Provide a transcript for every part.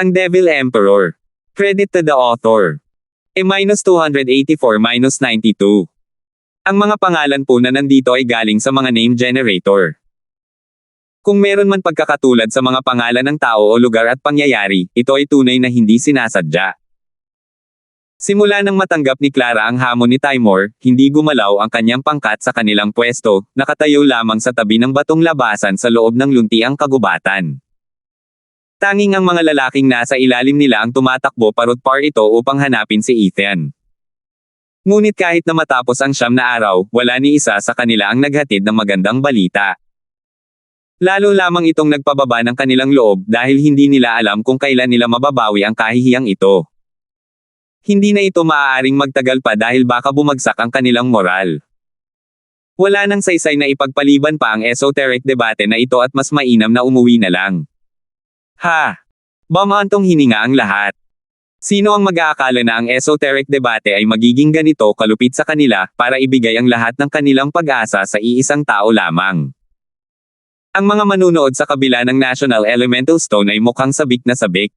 Ang Devil Emperor. Credit to the author. E-284-92. Ang mga pangalan po na nandito ay galing sa mga name generator. Kung meron man pagkakatulad sa mga pangalan ng tao o lugar at pangyayari, ito ay tunay na hindi sinasadya. Simula nang matanggap ni Clara ang hamon ni Timur, hindi gumalaw ang kanyang pangkat sa kanilang pwesto, nakatayo lamang sa tabi ng batong labasan sa loob ng luntiang kagubatan. Tanging ang mga lalaking nasa ilalim nila ang tumatakbo parut-par ito upang hanapin si Ethan. Ngunit kahit na matapos ang 9 na araw, wala ni isa sa kanila ang naghatid ng magandang balita. Lalo lamang itong nagpababa ng kanilang loob dahil hindi nila alam kung kailan nila mababawi ang kahihiyang ito. Hindi na ito maaaring magtagal pa dahil baka bumagsak ang kanilang moral. Wala nang saysay na ipagpaliban pa ang esoteric debate na ito at mas mainam na umuwi na lang. Ha! Bamantong hininga ang lahat. Sino ang mag-aakala na ang esoteric debate ay magiging ganito kalupit sa kanila para ibigay ang lahat ng kanilang pag-asa sa iisang tao lamang? Ang mga manunood sa kabila ng National Elemental Stone ay mukhang sabik na sabik.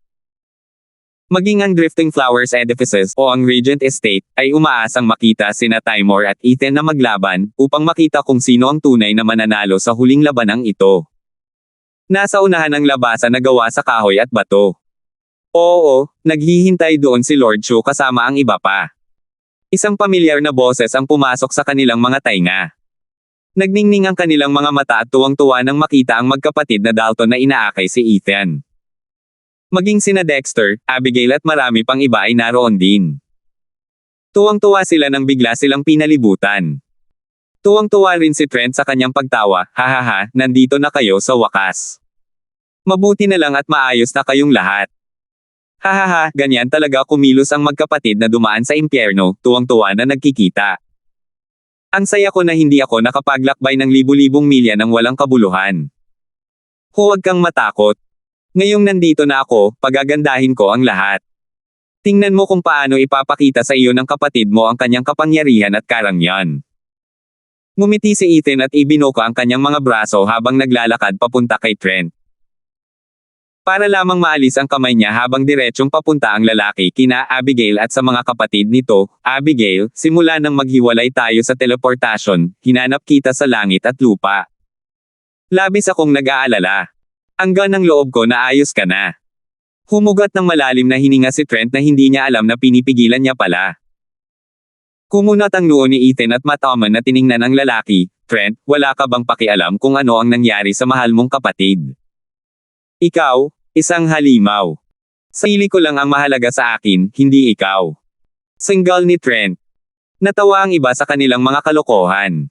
Maging ang Drifting Flowers Edifices o ang Regent Estate ay umaasang makita sina Timur at Ethan na maglaban upang makita kung sino ang tunay na mananalo sa huling labanang ito. Nasa unahan ng labasan na gawa sa kahoy at bato. Oo, naghihintay doon si Lord Shu kasama ang iba pa. Isang pamilyar na boses ang pumasok sa kanilang mga tainga. Nagningning ang kanilang mga mata at tuwang-tuwa nang makita ang magkapatid na Dalton na inaakay si Ethan. Maging sina Dexter, Abigail at marami pang iba ay naroon din. Tuwang-tuwa sila nang bigla silang pinalibutan. Tuwang-tuwa rin si Trent sa kanyang pagtawa, hahaha, nandito na kayo sa wakas. Mabuti na lang at maayos na kayong lahat. Hahaha, ganyan talaga kumilos ang magkapatid na dumaan sa impyerno, tuwang-tuwa na nagkikita. Ang saya ko na hindi ako nakapaglakbay ng libu-libong milya ng walang kabuluhan. Huwag kang matakot. Ngayong nandito na ako, pagagandahin ko ang lahat. Tingnan mo kung paano ipapakita sa iyo ng kapatid mo ang kanyang kapangyarihan at karangyaan. Ngumiti si Ethan at ibinuka ang kanyang mga braso habang naglalakad papunta kay Trent. Para lamang maalis ang kamay niya habang diretsyong papunta ang lalaki kina Abigail at sa mga kapatid nito, Abigail, simula nang maghiwalay tayo sa teleportasyon, hinanap kita sa langit at lupa. Labis akong nag-aalala. Hanggang ng loob ko na ayos ka na. Humugat ng malalim na hininga si Trent na hindi niya alam na pinipigilan niya pala. Kumunat ang noo ni Ethan at mataman na tiningnan ang lalaki, Trent, wala ka bang pakialam kung ano ang nangyari sa mahal mong kapatid? Ikaw, isang halimaw. Sarili ko lang ang mahalaga sa akin, hindi ikaw. Singgal ni Trent. Natawa ang iba sa kanilang mga kalokohan.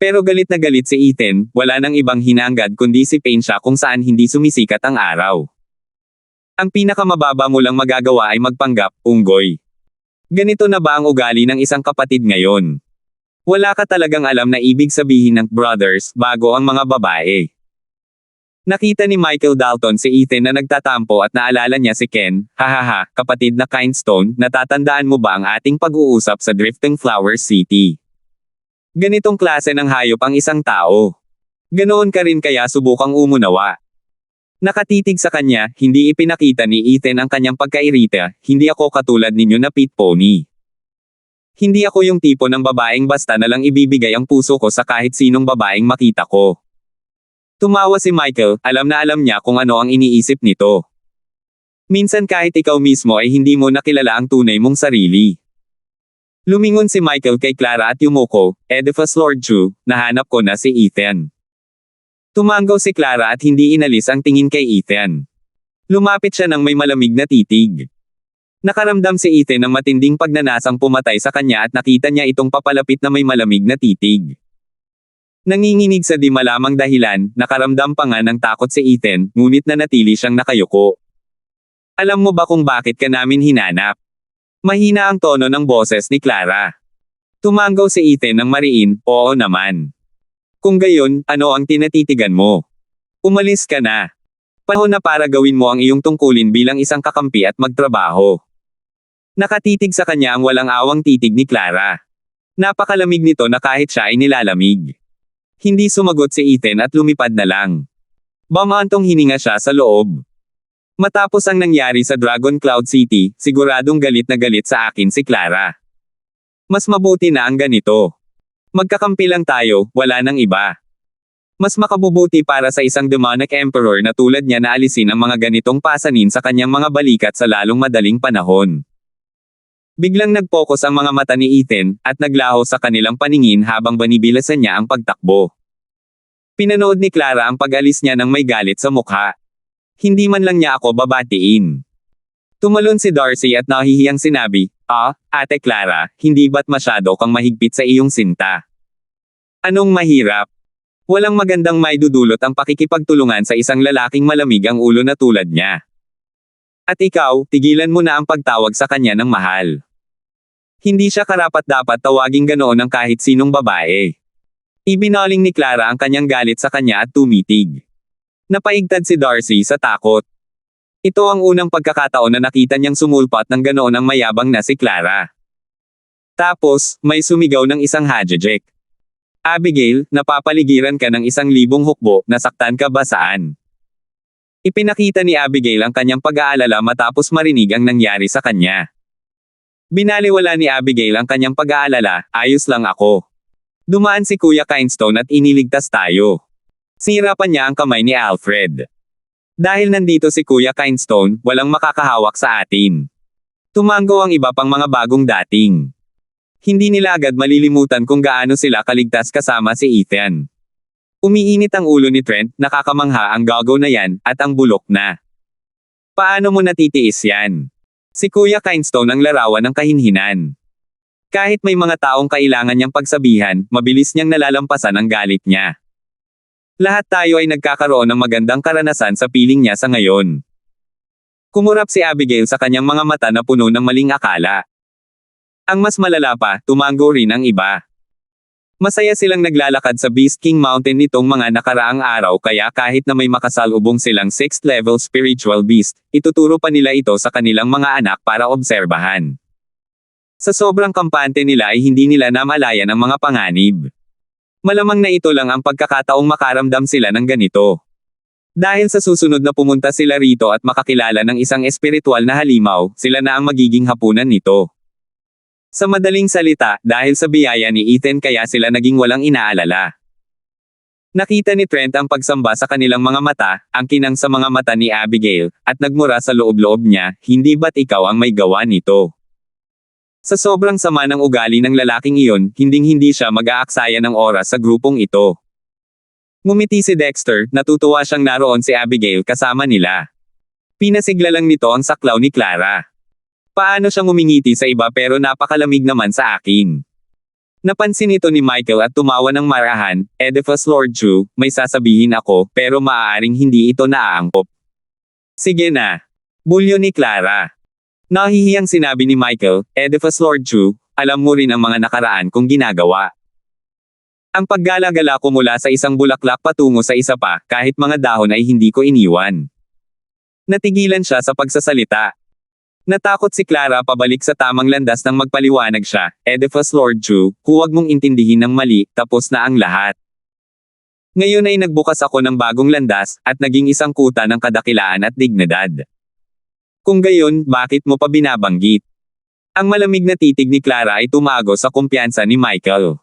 Pero galit na galit si Ethan, wala nang ibang hinangad kundi si Pain siya kung saan hindi sumisikat ang araw. Ang pinakamababa mo lang magagawa ay magpanggap, unggoy. Ganito na ba ang ugali ng isang kapatid ngayon? Wala ka talagang alam na ibig sabihin ng brothers bago ang mga babae. Nakita ni Michael Dalton si Ethan na nagtatampo at naalala niya si Ken, hahaha, kapatid na Kindstone, natatandaan mo ba ang ating pag-uusap sa Drifting Flower City? Ganitong klase ng hayop ang isang tao. Ganoon ka rin kaya subukang umunawa. Nakatitig sa kanya, hindi ipinakita ni Ethan ang kanyang pagkairita, hindi ako katulad ninyo na pit pony. Hindi ako yung tipo ng babaeng basta na lang ibibigay ang puso ko sa kahit sinong babaeng makita ko. Tumawa si Michael, alam na alam niya kung ano ang iniisip nito. Minsan kahit ikaw mismo ay hindi mo nakilala ang tunay mong sarili. Lumingon si Michael kay Clara at yumuko, Edifice Lord Chu, nahanap ko na si Ethan. Tumanggaw si Clara at hindi inalis ang tingin kay Ethan. Lumapit siya ng may malamig na titig. Nakaramdam si Ethan ng matinding pagnanasang pumatay sa kanya at nakita niya itong papalapit na may malamig na titig. Nanginginig sa di malamang dahilan, nakaramdam pa nga ng takot si Ethan, ngunit nanatili siyang nakayuko. Alam mo ba kung bakit ka namin hinanap? Mahina ang tono ng boses ni Clara. Tumanggaw si Ethan ng mariin, oo naman. Kung gayon, ano ang tinatitigan mo? Umalis ka na. Panahon na para gawin mo ang iyong tungkulin bilang isang kakampi at magtrabaho. Nakatitig sa kanya ang walang awang titig ni Clara. Napakalamig nito na kahit siya ay nilalamig. Hindi sumagot si Ethan at lumipad na lang. Bamantong hininga siya sa loob. Matapos ang nangyari sa Dragon Cloud City, siguradong galit na galit sa akin si Clara. Mas mabuti na ang ganito. Magkakampi lang tayo, wala nang iba. Mas makabubuti para sa isang demonic emperor na tulad niya na alisin ang mga ganitong pasanin sa kanyang mga balikat sa lalong madaling panahon. Biglang nag-focus ang mga mata ni Ethan, at naglaho sa kanilang paningin habang binibilasan niya ang pagtakbo. Pinanood ni Clara ang pag-alis niya ng may galit sa mukha. Hindi man lang niya ako babatiin. Tumalon si Darcy at nahihiyang sinabi, Ate Clara, hindi ba't masyado kang mahigpit sa iyong sinta? Anong mahirap? Walang magandang maidudulot ang pakikipagtulungan sa isang lalaking malamig ang ulo na tulad niya. At ikaw, tigilan mo na ang pagtawag sa kanya ng mahal. Hindi siya karapat-dapat tawaging ganoon ng kahit sinong babae. Ibinaling ni Clara ang kanyang galit sa kanya at tumitig. Napaigtad si Darcy sa takot. Ito ang unang pagkakataon na nakita niyang sumulpat ng ganoon ang mayabang na si Clara. Tapos, may sumigaw ng isang hajajek. Abigail, napapaligiran ka ng 1,000 hukbo, nasaktan ka ba saan? Ipinakita ni Abigail ang kanyang pag-aalala matapos marinig ang nangyari sa kanya. Binaliwala ni Abigail ang kanyang pag-aalala, ayos lang ako. Dumaan si Kuya Kindstone at iniligtas tayo. Sinirapan niya ang kamay ni Alfred. Dahil nandito si Kuya Kindstone, walang makakahawak sa atin. Tumango ang iba pang mga bagong dating. Hindi nila agad malilimutan kung gaano sila kaligtas kasama si Ethan. Umiinit ang ulo ni Trent, nakakamangha ang gagaw na yan, at ang bulok na. Paano mo natitiis yan? Si Kuya Kindstone ang larawan ng kahinhinan. Kahit may mga taong kailangan niyang pagsabihan, mabilis niyang nalalampasan ang galit niya. Lahat tayo ay nagkakaroon ng magandang karanasan sa piling niya sa ngayon. Kumurap si Abigail sa kanyang mga mata na puno ng maling akala. Ang mas malala pa, tumango rin ang iba. Masaya silang naglalakad sa Beast King Mountain nitong mga nakaraang araw kaya kahit na may makasalubong silang 6th level spiritual beast, ituturo pa nila ito sa kanilang mga anak para obserbahan. Sa sobrang kampante nila ay hindi nila namalayan ang mga panganib. Malamang na ito lang ang pagkakataong makaramdam sila ng ganito. Dahil sa susunod na pumunta sila rito at makakilala ng isang espiritual na halimaw, sila na ang magiging hapunan nito. Sa madaling salita, dahil sa biyaya ni Ethan kaya sila naging walang inaalala. Nakita ni Trent ang pagsamba sa kanilang mga mata, ang kinang sa mga mata ni Abigail, at nagmura sa loob-loob niya, hindi ba't ikaw ang may gawa nito? Sa sobrang sama ng ugali ng lalaking iyon, hinding-hindi siya mag-aaksaya ng oras sa grupong ito. Ngumiti si Dexter, natutuwa siyang naroon si Abigail kasama nila. Pinasigla lang nito ang saklaw ni Clara. Paano siyang ngumingiti sa iba pero napakalamig naman sa akin. Napansin ito ni Michael at tumawa ng marahan, Oedipus Lord Chu, may sasabihin ako, pero maaaring hindi ito naaangkop. Sige na. Bulyo ni Clara. Nahihiyang sinabi ni Michael, Oedipus Lord Chu, alam mo rin ang mga nakaraan kong ginagawa. Ang paggala-gala ko mula sa isang bulaklak patungo sa isa pa, kahit mga dahon ay hindi ko iniwan. Natigilan siya sa pagsasalita. Natakot si Clara pabalik sa tamang landas nang magpaliwanag siya, Oedipus Lord Chu, huwag mong intindihin ng mali, tapos na ang lahat. Ngayon ay nagbukas ako ng bagong landas, at naging isang kuta ng kadakilaan at dignidad. Kung gayon, bakit mo pa binabanggit? Ang malamig na titig ni Clara ay tumago sa kumpiyansa ni Michael.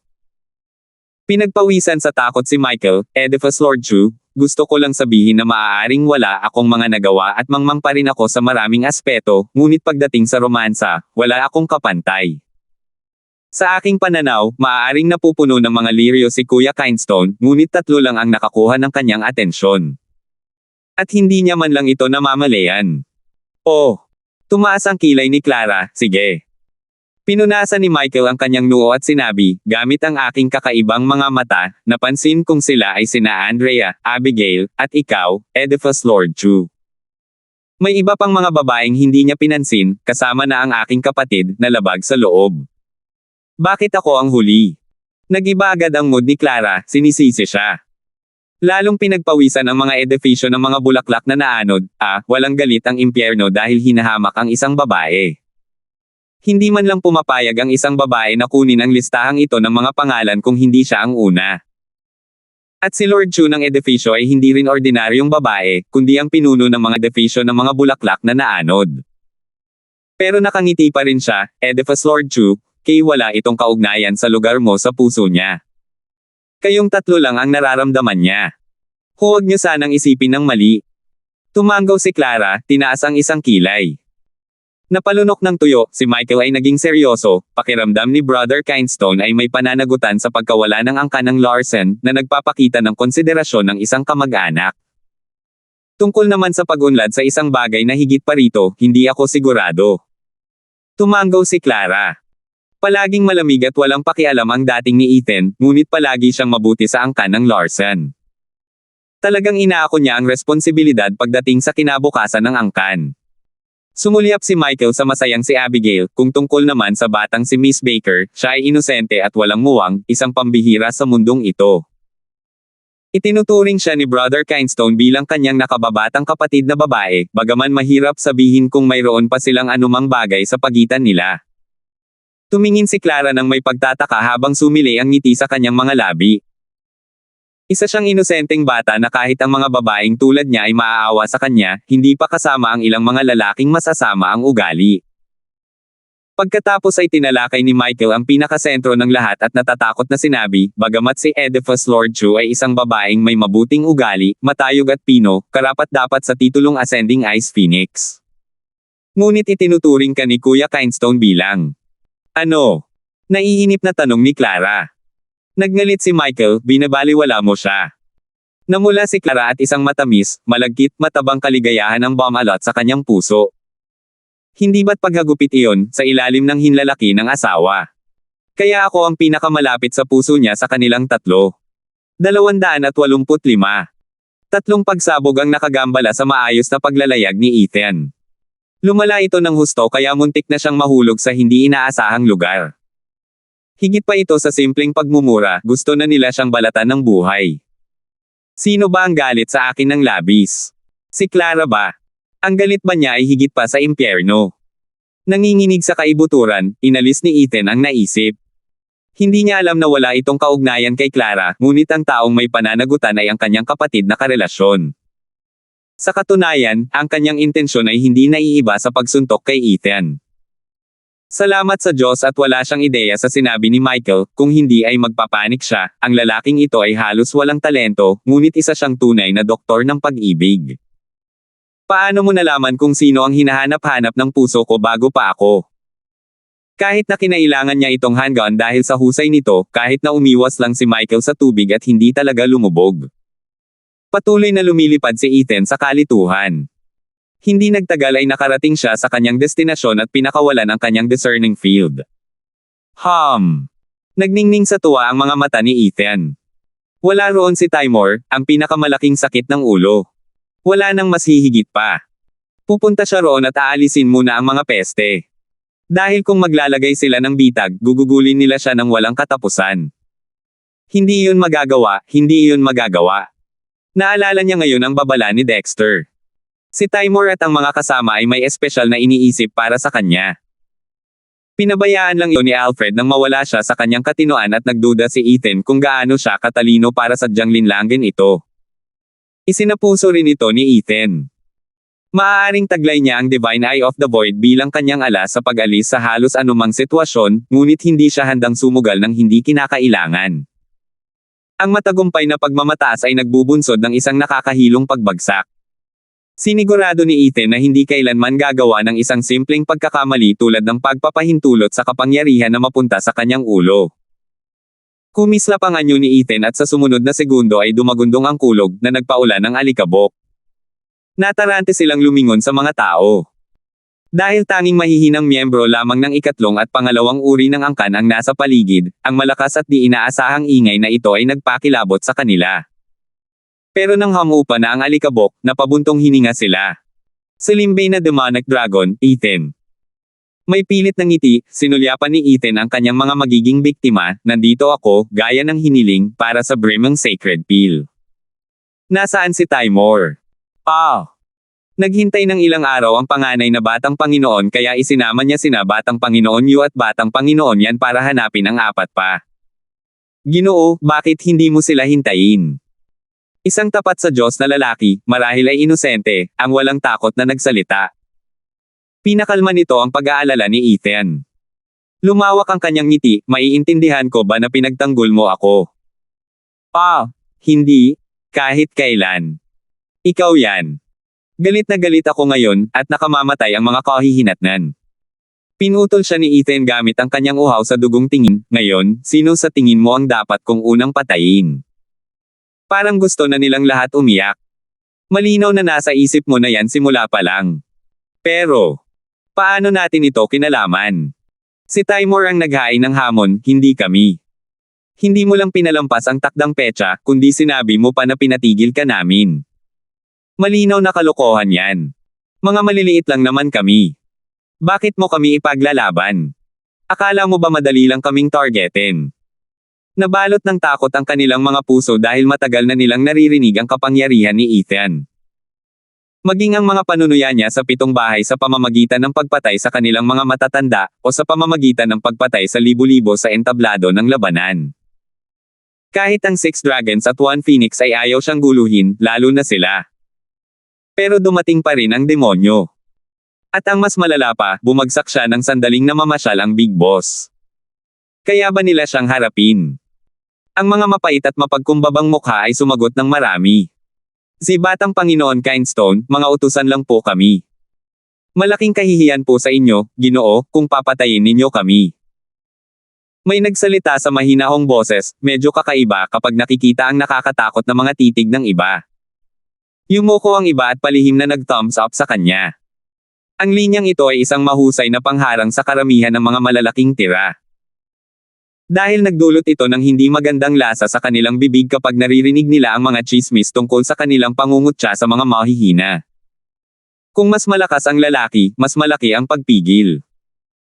Pinagpawisan sa takot si Michael, Oedipus Lord Chu, gusto ko lang sabihin na maaaring wala akong mga nagawa at mangmang pa rin ako sa maraming aspeto, ngunit pagdating sa romansa, wala akong kapantay. Sa aking pananaw, maaaring napupuno ng mga liryo si Kuya Kindstone, ngunit 3 lang ang nakakuha ng kanyang atensyon. At hindi niya man lang ito namamalayan. Oh! Tumaas ang kilay ni Clara, sige. Pinunasan ni Michael ang kanyang noo at sinabi, gamit ang aking kakaibang mga mata, napansin kong sila ay sina Andrea, Abigail, at ikaw, Oedipus Lord Chu. May iba pang mga babaeng hindi niya pinansin, kasama na ang aking kapatid, na labag sa loob. Bakit ako ang huli? Nag-iba agad ang mood ni Clara, sinisisi siya. Lalong pinagpawisan ang mga edifisyo ng mga bulaklak na naanod, walang galit ang impyerno dahil hinahamak ang isang babae. Hindi man lang pumapayag ang isang babae na kunin ang listahang ito ng mga pangalan kung hindi siya ang una. At si Lord Chu ng Edificio ay hindi rin ordinaryong babae, kundi ang pinuno ng mga Edificio ng mga bulaklak na naanod. Pero nakangiti pa rin siya, Edifice Lord Chu, kay wala itong kaugnayan sa lugar mo sa puso niya. Kayong tatlo lang ang nararamdaman niya. Huwag niyo sanang isipin ng mali. Tumanggaw si Clara, tinaas ang isang kilay. Napalunok ng tuyo, si Michael ay naging seryoso, pakiramdam ni Brother Kindstone ay may pananagutan sa pagkawala ng angkan ng Larsen na nagpapakita ng konsiderasyon ng isang kamag-anak. Tungkol naman sa pag-unlad sa isang bagay na higit pa rito, hindi ako sigurado. Tumanggaw si Clara. Palaging malamig at walang pakialam ang dating ni Ethan, ngunit palagi siyang mabuti sa angkan ng Larsen. Talagang inaako niya ang responsibilidad pagdating sa kinabukasan ng angkan. Sumulyap si Michael sa masayang si Abigail, kung tungkol naman sa batang si Miss Baker, siya ay inosente at walang muwang, isang pambihira sa mundong ito. Itinuturing siya ni Brother Kindstone bilang kanyang nakababatang kapatid na babae, bagaman mahirap sabihin kung mayroon pa silang anumang bagay sa pagitan nila. Tumingin si Clara nang may pagtataka habang sumili ang ngiti sa kanyang mga labi. Isa siyang inosenteng bata na kahit ang mga babaeng tulad niya ay maaawa sa kanya, hindi pa kasama ang ilang mga lalaking masasama ang ugali. Pagkatapos ay tinalakay ni Michael ang pinakasentro ng lahat at natatakot na sinabi, bagamat si Edifice Lord Chu ay isang babaeng may mabuting ugali, matayog at pino, karapat-dapat sa titulong Ascending Ice Phoenix. Ngunit itinuturing ka ni Kuya Kindstone bilang, ano? Naiinip na tanong ni Clara. Nagngalit si Michael, binabaliwala mo siya. Namula si Clara at isang matamis, malagkit, matabang kaligayahan ang bumalot sa kanyang puso. Hindi ba't paghagupit iyon, sa ilalim ng hinlalaki ng asawa? Kaya ako ang pinakamalapit sa puso niya sa kanilang tatlo. 285. Tatlong pagsabog ang nakagambala sa maayos na paglalayag ni Ethan. Lumala ito ng husto kaya muntik na siyang mahulog sa hindi inaasahang lugar. Higit pa ito sa simpleng pagmumura, gusto na nila siyang balatan ng buhay. Sino ba ang galit sa akin ng labis? Si Clara ba? Ang galit ba niya ay higit pa sa impyerno? Nanginginig sa kaibuturan, inalis ni Ethan ang naisip. Hindi niya alam na wala itong kaugnayan kay Clara, ngunit ang taong may pananagutan ay ang kanyang kapatid na karelasyon. Sa katunayan, ang kanyang intensyon ay hindi naiiba sa pagsuntok kay Ethan. Salamat sa Diyos at wala siyang ideya sa sinabi ni Michael, kung hindi ay magpapanik siya, ang lalaking ito ay halos walang talento, ngunit isa siyang tunay na doktor ng pag-ibig. Paano mo nalaman kung sino ang hinahanap-hanap ng puso ko bago pa ako? Kahit na kinailangan niya itong handgun dahil sa husay nito, kahit na umiwas lang si Michael sa tubig at hindi talaga lumubog. Patuloy na lumilipad si Ethan sa kalituhan. Hindi nagtagal ay nakarating siya sa kanyang destinasyon at pinakawalan ang kanyang discerning field. Nagningning sa tuwa ang mga mata ni Ethan. Wala roon si Timor, ang pinakamalaking sakit ng ulo. Wala nang mas hihigit pa. Pupunta siya roon at aalisin muna ang mga peste. Dahil kung maglalagay sila ng bitag, gugugulin nila siya ng walang katapusan. Hindi iyon magagawa, hindi iyon magagawa. Naalala niya ngayon ang babala ni Dexter. Si Timor at ang mga kasama ay may espesyal na iniisip para sa kanya. Pinabayaan lang iyon ni Alfred nang mawala siya sa kanyang katinoan at nagduda si Ethan kung gaano siya katalino para sadyang linlangin ito. Isinapuso rin ito ni Ethan. Maaaring taglay niya ang Divine Eye of the Void bilang kanyang alas sa pag-alis sa halos anumang sitwasyon, ngunit hindi siya handang sumugal ng hindi kinakailangan. Ang matagumpay na pagmamataas ay nagbubunsod ng isang nakakahilong pagbagsak. Sinigurado ni Ethan na hindi kailanman gagawa ng isang simpleng pagkakamali tulad ng pagpapahintulot sa kapangyarihan na mapunta sa kanyang ulo. Kumislap ang anyo ni Ethan at sa sumunod na segundo ay dumagundong ang kulog na nagpaulan ng alikabok. Natarante silang lumingon sa mga tao. Dahil tanging mahihinang miyembro lamang ng ikatlong at pangalawang uri ng angkan ang nasa paligid, ang malakas at di inaasahang ingay na ito ay nagpakilabot sa kanila. Pero nang hamupa na ang alikabok, napabuntong hininga sila. Salimbay na demonic dragon, Ethan. May pilit ng ngiti, sinulyapan ni Ethan ang kanyang mga magiging biktima, nandito ako, gaya ng hiniling, para sa Brimong Sacred Peel. Nasaan si Timor? Naghintay ng ilang araw ang panganay na Batang Panginoon kaya isinama niya sina Batang Panginoon Yu at Batang Panginoon Yan para hanapin ang apat pa. Ginoo, bakit hindi mo sila hintayin? Isang tapat sa Diyos na lalaki, marahil ay inosente, ang walang takot na nagsalita. Pinakalma nito ang pag-aalala ni Ethan. Lumawak ang kanyang ngiti, maiintindihan ko ba na pinagtanggol mo ako? Hindi. Kahit kailan. Ikaw yan. Galit na galit ako ngayon, at nakamamatay ang mga kahihinatnan. Pinutol siya ni Ethan gamit ang kanyang uhaw sa dugong tingin. Ngayon, sino sa tingin mo ang dapat kong unang patayin? Parang gusto na nilang lahat umiyak. Malinaw na nasa isip mo na yan simula pa lang. Pero, paano natin ito kinalaman? Si Timur ang naghain ng hamon, hindi kami. Hindi mo lang pinalampas ang takdang petsa, kundi sinabi mo pa na pinatigil ka namin. Malinaw na kalokohan yan. Mga maliliit lang naman kami. Bakit mo kami ipaglalaban? Akala mo ba madali lang kaming targetin? Nabalot ng takot ang kanilang mga puso dahil matagal na nilang naririnig ang kapangyarihan ni Ethan. Maging ang mga panunuya niya sa 7 bahay sa pamamagitan ng pagpatay sa kanilang mga matatanda, o sa pamamagitan ng pagpatay sa libo-libo sa entablado ng labanan. Kahit ang 6 dragons at 1 phoenix ay ayaw siyang guluhin, lalo na sila. Pero dumating pa rin ang demonyo. At ang mas malala pa, bumagsak siya ng sandaling namamasyal ang Big Boss. Kaya ba nila siyang harapin? Ang mga mapait at mapagkumbabang mukha ay sumagot ng marami. Si Batang Panginoon Kindstone, mga utusan lang po kami. Malaking kahihiyan po sa inyo, Ginoo, kung papatayin ninyo kami. May nagsalita sa mahinahong boses, medyo kakaiba kapag nakikita ang nakakatakot na mga titig ng iba. Yumuko ang iba at palihim na nag-thumbs up sa kanya. Ang linyang ito ay isang mahusay na pangharang sa karamihan ng mga malalaking tira. Dahil nagdulot ito ng hindi magandang lasa sa kanilang bibig kapag naririnig nila ang mga chismis tungkol sa kanilang pangungutya sa mga mahihina. Kung mas malakas ang lalaki, mas malaki ang pagpigil.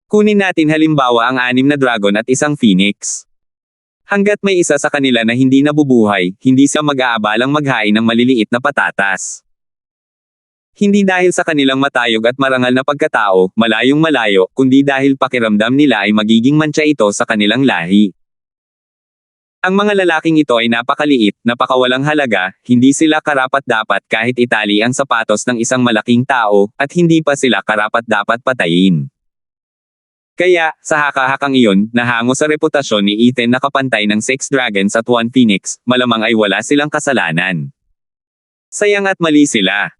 Kunin natin halimbawa ang 6 na dragon at isang phoenix. Hanggat may isa sa kanila na hindi nabubuhay, hindi siya mag-aabalang maghain ng maliliit na patatas. Hindi dahil sa kanilang matayog at marangal na pagkatao, malayong malayo, kundi dahil pakiramdam nila ay magiging mantsa ito sa kanilang lahi. Ang mga lalaking ito ay napakaliit, napakawalang halaga, hindi sila karapat-dapat kahit itali ang sapatos ng isang malaking tao, at hindi pa sila karapat-dapat patayin. Kaya, sa haka-hakang iyon, nahango sa reputasyon ni Ethan na kapantay ng 6 dragons at 1 phoenix, malamang ay wala silang kasalanan. Sayang at mali sila.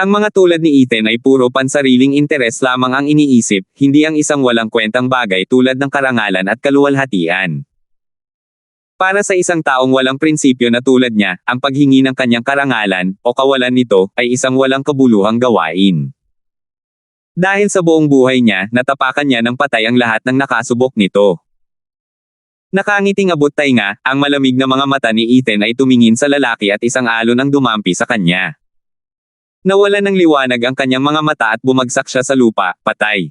Ang mga tulad ni Ethan ay puro pansariling interes lamang ang iniisip, hindi ang isang walang kwentang bagay tulad ng karangalan at kaluwalhatian. Para sa isang taong walang prinsipyo na tulad niya, ang paghingi ng kanyang karangalan, o kawalan nito, ay isang walang kabuluhang gawain. Dahil sa buong buhay niya, natapakan niya ng patay ang lahat ng nakasubok nito. Nakangiting abot tainga, ang malamig na mga mata ni Ethan ay tumingin sa lalaki at isang alon ang dumampi sa kanya. Nawalan ng liwanag ang kanyang mga mata at bumagsak siya sa lupa, patay.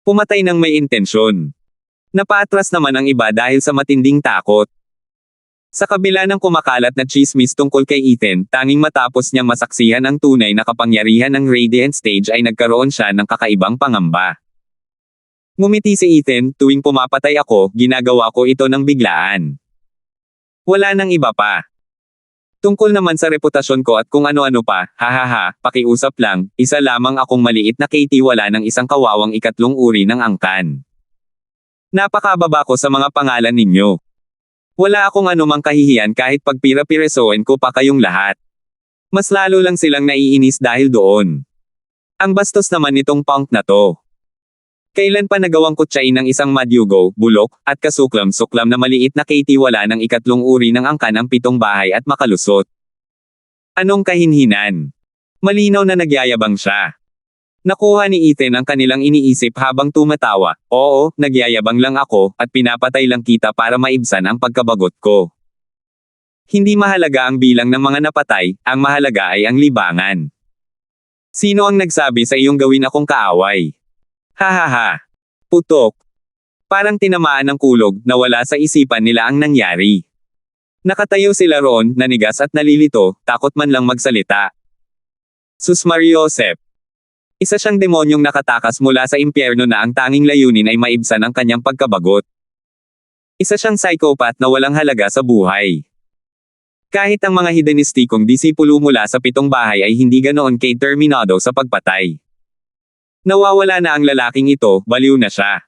Pumatay ng may intensyon. Napaatras naman ang iba dahil sa matinding takot. Sa kabila ng kumakalat na chismis tungkol kay Ethan, tanging matapos niyang masaksihan ang tunay na kapangyarihan ng Radiant Stage ay nagkaroon siya ng kakaibang pangamba. Ngumiti si Ethan, tuwing pumapatay ako, ginagawa ko ito ng biglaan. Wala nang iba pa. Tungkol naman sa reputasyon ko at kung ano-ano pa, hahaha, pakiusap lang, isa lamang akong maliit na kaitiwala ng isang kawawang 3 uri ng angkan. Napakababa ko sa mga pangalan ninyo. Wala akong anumang kahihiyan kahit pagpira-piresoin ko pa kayong lahat. Mas lalo lang silang naiinis dahil doon. Ang bastos naman nitong punk na to. Kailan pa nagawang kutsain ng isang madyugo, bulok, at kasuklam-suklam na maliit na kaitiwala ng 3 uri ng angkan ang 7 bahay at makalusot? Anong kahinhinan? Malinaw na nagyayabang siya. Nakuha ni Ethan ang kanilang iniisip habang tumatawa, oo, nagyayabang lang ako, at pinapatay lang kita para maibsan ang pagkabagot ko. Hindi mahalaga ang bilang ng mga napatay, ang mahalaga ay ang libangan. Sino ang nagsabi sa iyong gawin akong kaaway? Hahaha. Putok. Parang tinamaan ng kulog, nawala sa isipan nila ang nangyari. Nakatayo sila roon, nanigas at nalilito, takot man lang magsalita. Susmariosep. Isa siyang demonyong nakatakas mula sa impyerno na ang tanging layunin ay maibsan ang kanyang pagkabagot. Isa siyang psychopath na walang halaga sa buhay. Kahit ang mga hedonistikong disipulo mula sa 7 bahay ay hindi ganoon kay-terminado sa pagpatay. Nawawala na ang lalaking ito, baliw na siya.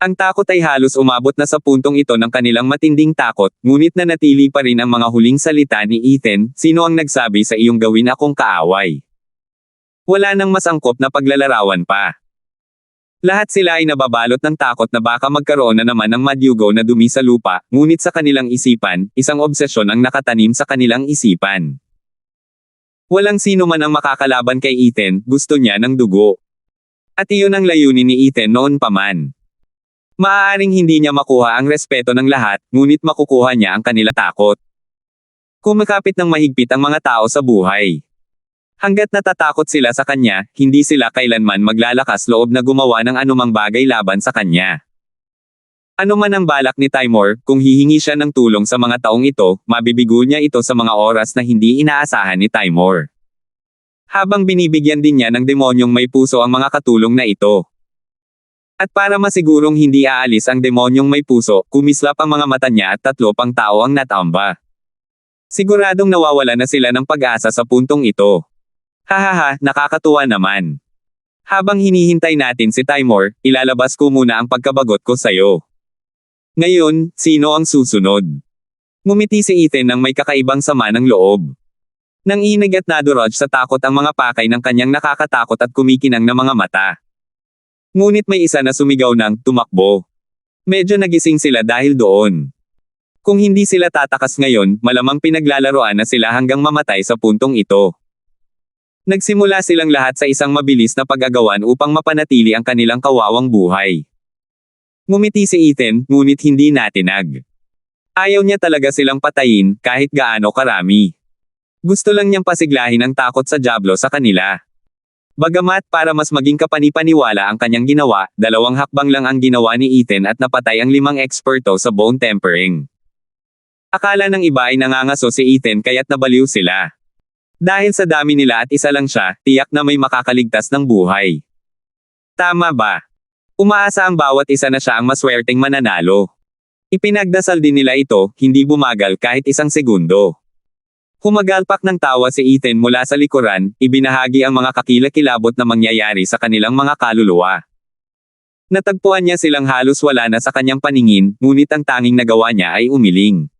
Ang takot ay halos umabot na sa puntong ito ng kanilang matinding takot, ngunit nanatili pa rin ang mga huling salita ni Ethan, "Sino ang nagsabi sa iyong gawin akong kaaway?" Wala nang mas angkop na paglalarawan pa. Lahat sila ay nababalot ng takot na baka magkaroon na naman ng madyugo na dumi sa lupa, ngunit sa kanilang isipan, isang obsesyon ang nakatanim sa kanilang isipan. Walang sino man ang makakalaban kay Ethan, gusto niya ng dugo. At iyon ang layunin ni Ethan noon pa man. Maaaring hindi niya makuha ang respeto ng lahat, ngunit makukuha niya ang kanila takot. Kumakapit ng mahigpit ang mga tao sa buhay. Hanggat natatakot sila sa kanya, hindi sila kailanman maglalakas loob na gumawa ng anumang bagay laban sa kanya. Ano man ang balak ni Timur, kung hihingi siya ng tulong sa mga taong ito, mabibigo niya ito sa mga oras na hindi inaasahan ni Timur. Habang binibigyan din niya ng demonyong may puso ang mga katulong na ito. At para masigurong hindi aalis ang demonyong may puso, kumislap ang mga mata niya at 3 pang tao ang natamba. Siguradong nawawala na sila ng pag-asa sa puntong ito. Hahaha, nakakatuwa naman. Habang hinihintay natin si Timur, ilalabas ko muna ang pagkabagot ko sa'yo. Ngayon, sino ang susunod? Ngumiti si Ethan nang may kakaibang sama ng loob. Nanginig at nadurog sa takot ang mga pakay ng kanyang nakakatakot at kumikinang na mga mata. Ngunit may isa na sumigaw ng, "Tumakbo." Medyo nagising sila dahil doon. Kung hindi sila tatakas ngayon, malamang pinaglalaroan na sila hanggang mamatay sa puntong ito. Nagsimula silang lahat sa isang mabilis na pag-agawan upang mapanatili ang kanilang kawawang buhay. Ngumiti si Ethan, ngunit hindi natinag. Ayaw niya talaga silang patayin, kahit gaano karami. Gusto lang niyang pasiglahin ang takot sa dyablo sa kanila. Bagamat para mas maging kapanipaniwala ang kanyang ginawa, 2 hakbang lang ang ginawa ni Ethan at napatay ang 5 eksperto sa bone tempering. Akala ng iba ay nangangaso si Ethan kaya't nabaliw sila. Dahil sa dami nila at isa lang siya, tiyak na may makakaligtas ng buhay. Tama ba? Umaasa ang bawat isa na siya ang maswerteng mananalo. Ipinagdasal din nila ito, hindi bumagal kahit 1 segundo. Humagalpak ng tawa si Ethan mula sa likuran, ibinahagi ang mga kakilakilabot na mangyayari sa kanilang mga kaluluwa. Natagpuan niya silang halos wala na sa kanyang paningin, ngunit ang tanging nagawa niya ay umiling.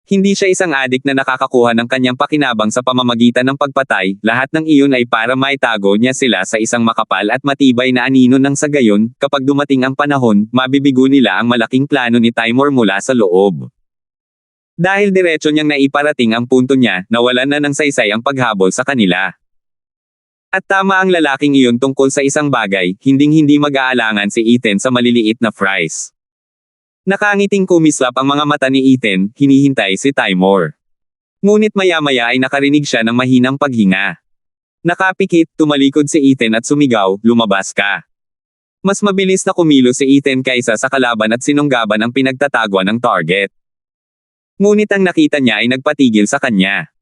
Hindi siya isang adik na nakakakuha ng kanyang pakinabang sa pamamagitan ng pagpatay, lahat ng iyon ay para maitago niya sila sa isang makapal at matibay na anino nang sa gayon, kapag dumating ang panahon, mabibigo nila ang malaking plano ni Timur mula sa loob. Dahil diretso niyang naiparating ang punto niya, nawalan na ng saysay ang paghabol sa kanila. At tama ang lalaking iyon tungkol sa isang bagay, hinding-hindi mag-aalangan si Ethan sa maliliit na fries. Nakangiting kumislap ang mga mata ni Ethan, hinihintay si Timur. Ngunit maya-maya ay nakarinig siya ng mahinang paghinga. Nakapikit, tumalikod si Ethan at sumigaw, "Lumabas ka." Mas mabilis na kumilos si Ethan kaysa sa kalaban at sinunggaban ang pinagtatagwan ng target. Ngunit ang nakita niya ay nagpatigil sa kanya.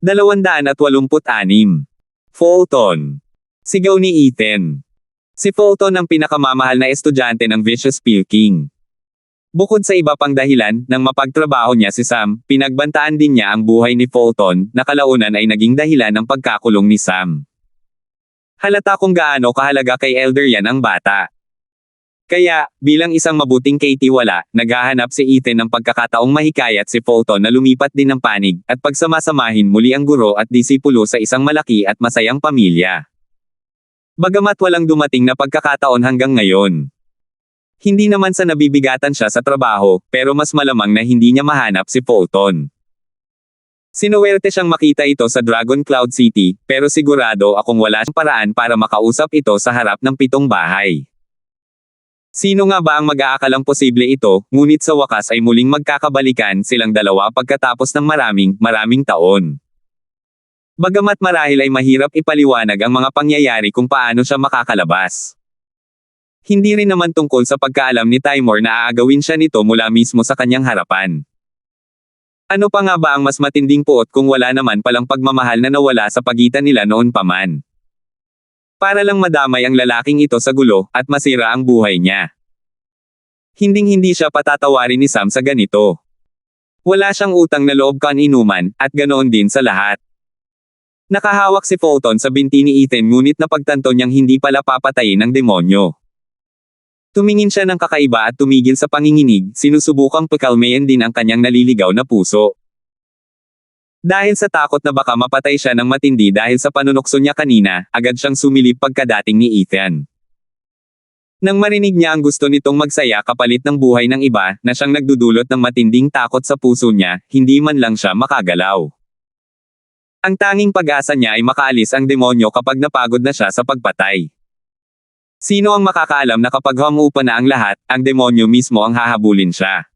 286. Fulton. Sigaw ni Ethan. Si Fulton ang pinakamamahal na estudyante ng Vicious Pill King. Bukod sa iba pang dahilan, nang mapagtrabaho niya si Sam, pinagbantaan din niya ang buhay ni Fulton, na kalaunan ay naging dahilan ng pagkakulong ni Sam. Halata kung gaano kahalaga kay Elder yan ang bata. Kaya, bilang isang mabuting kaitiwala, naghahanap si Ethan ng pagkakataong mahikayat si Fulton na lumipat din ng panig, at pagsamasamahin muli ang guro at disipulo sa isang malaki at masayang pamilya. Bagamat walang dumating na pagkakataon hanggang ngayon. Hindi naman sa nabibigatan siya sa trabaho, pero mas malamang na hindi niya mahanap si Fulton. Sinuwerte siyang makita ito sa Dragon Cloud City, pero sigurado akong wala siyang paraan para makausap ito sa harap ng 7 bahay. Sino nga ba ang mag-aakalang posible ito, ngunit sa wakas ay muling magkakabalikan silang dalawa pagkatapos ng maraming taon. Bagamat marahil ay mahirap ipaliwanag ang mga pangyayari kung paano siya makakalabas. Hindi rin naman tungkol sa pagkaalam ni Timur na aagawin siya nito mula mismo sa kanyang harapan. Ano pa nga ba ang mas matinding puot kung wala naman palang pagmamahal na nawala sa pagitan nila noon pa man? Para lang madamay ang lalaking ito sa gulo, at masira ang buhay niya. Hinding-hindi siya patatawarin ni Sam sa ganito. Wala siyang utang na loob kan-inuman, at ganoon din sa lahat. Nakahawak si Fulton sa binti ni Ethan ngunit napagtanto niyang hindi pala papatayin ng demonyo. Tumingin siya ng kakaiba at tumigil sa panginginig, sinusubukang pakalmayan din ang kanyang naliligaw na puso. Dahil sa takot na baka mapatay siya ng matindi dahil sa panunukso niya kanina, agad siyang sumilip pagkadating ni Ethan. Nang marinig niya ang gusto nitong magsaya kapalit ng buhay ng iba, na siyang nagdudulot ng matinding takot sa puso niya, hindi man lang siya makagalaw. Ang tanging pag-asa niya ay makaalis ang demonyo kapag napagod na siya sa pagpatay. Sino ang makakaalam na kapag humupa na ang lahat, ang demonyo mismo ang hahabulin siya.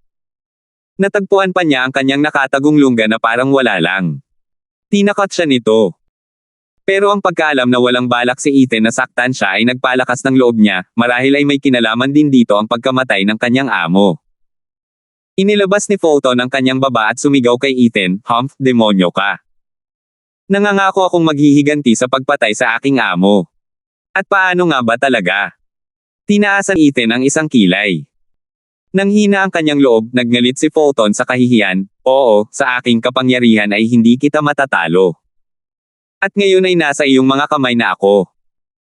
Natagpuan pa niya ang kanyang nakatagong lungga na parang wala lang. Tinakot siya nito. Pero ang pagkaalam na walang balak si Ethan na saktan siya ay nagpalakas ng loob niya, marahil ay may kinalaman din dito ang pagkamatay ng kanyang amo. Inilabas ni Fulton ang kanyang baba at sumigaw kay Ethan, "Humph, demonyo ka. Nangangako akong maghihiganti sa pagpatay sa aking amo. At paano nga ba talaga?" Tinaasan Ethan ang isang kilay. Nang hina ang kanyang loob, nagngalit si Fulton sa kahihiyan, "Oo, sa aking kapangyarihan ay hindi kita matatalo. At ngayon ay nasa iyong mga kamay na ako.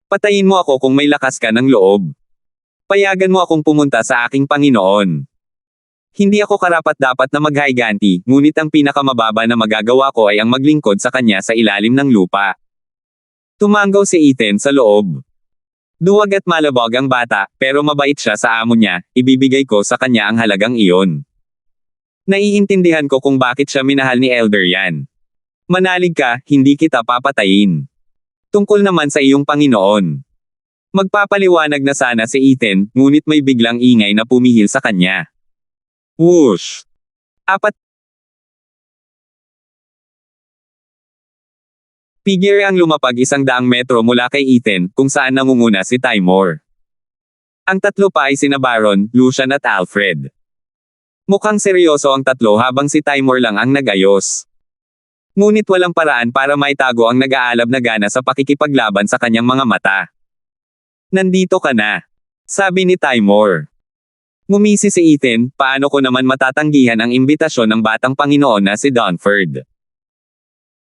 Patayin mo ako kung may lakas ka ng loob. Payagan mo akong pumunta sa aking Panginoon. Hindi ako karapat-dapat na maghiganti, ngunit ang pinakamababa na magagawa ko ay ang maglingkod sa kanya sa ilalim ng lupa." Tumanggaw si Ethan sa loob. Duwag at malabog ang bata, pero mabait siya sa amo niya, ibibigay ko sa kanya ang halagang iyon. Naiintindihan ko kung bakit siya minahal ni Elder yan. Manalig ka, hindi kita papatayin. Tungkol naman sa iyong Panginoon. Magpapaliwanag na sana si Ethan, ngunit may biglang ingay na pumihil sa kanya. Whoosh! Apat. Figure ang lumapag 100 metro mula kay Ethan, kung saan nangunguna si Timor. Ang tatlo pa ay sina Baron, Lucian at Alfred. Mukhang seryoso ang tatlo habang si Timor lang ang nagayos. Ngunit walang paraan para maitago ang nag-aalab na gana sa pakikipaglaban sa kanyang mga mata. "Nandito ka na," sabi ni Timor. Ngumisi si Ethan, "Paano ko naman matatanggihan ang imbitasyon ng batang Panginoon na si Dunford?"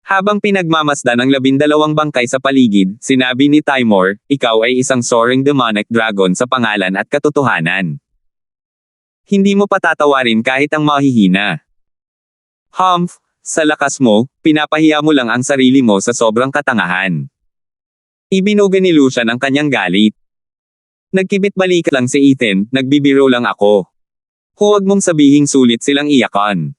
Habang pinagmamasdan ang 12 bangkay sa paligid, sinabi ni Timor, "Ikaw ay isang soaring demonic dragon sa pangalan at katotohanan. Hindi mo patatawarin kahit ang mahihina. Humph, sa lakas mo, pinapahiya mo lang ang sarili mo sa sobrang katangahan." Ibinuga ni Lucian ang kanyang galit. "Nagkibit-balik lang si Ethan, nagbibiro lang ako. Huwag mong sabihing sulit silang iyakan."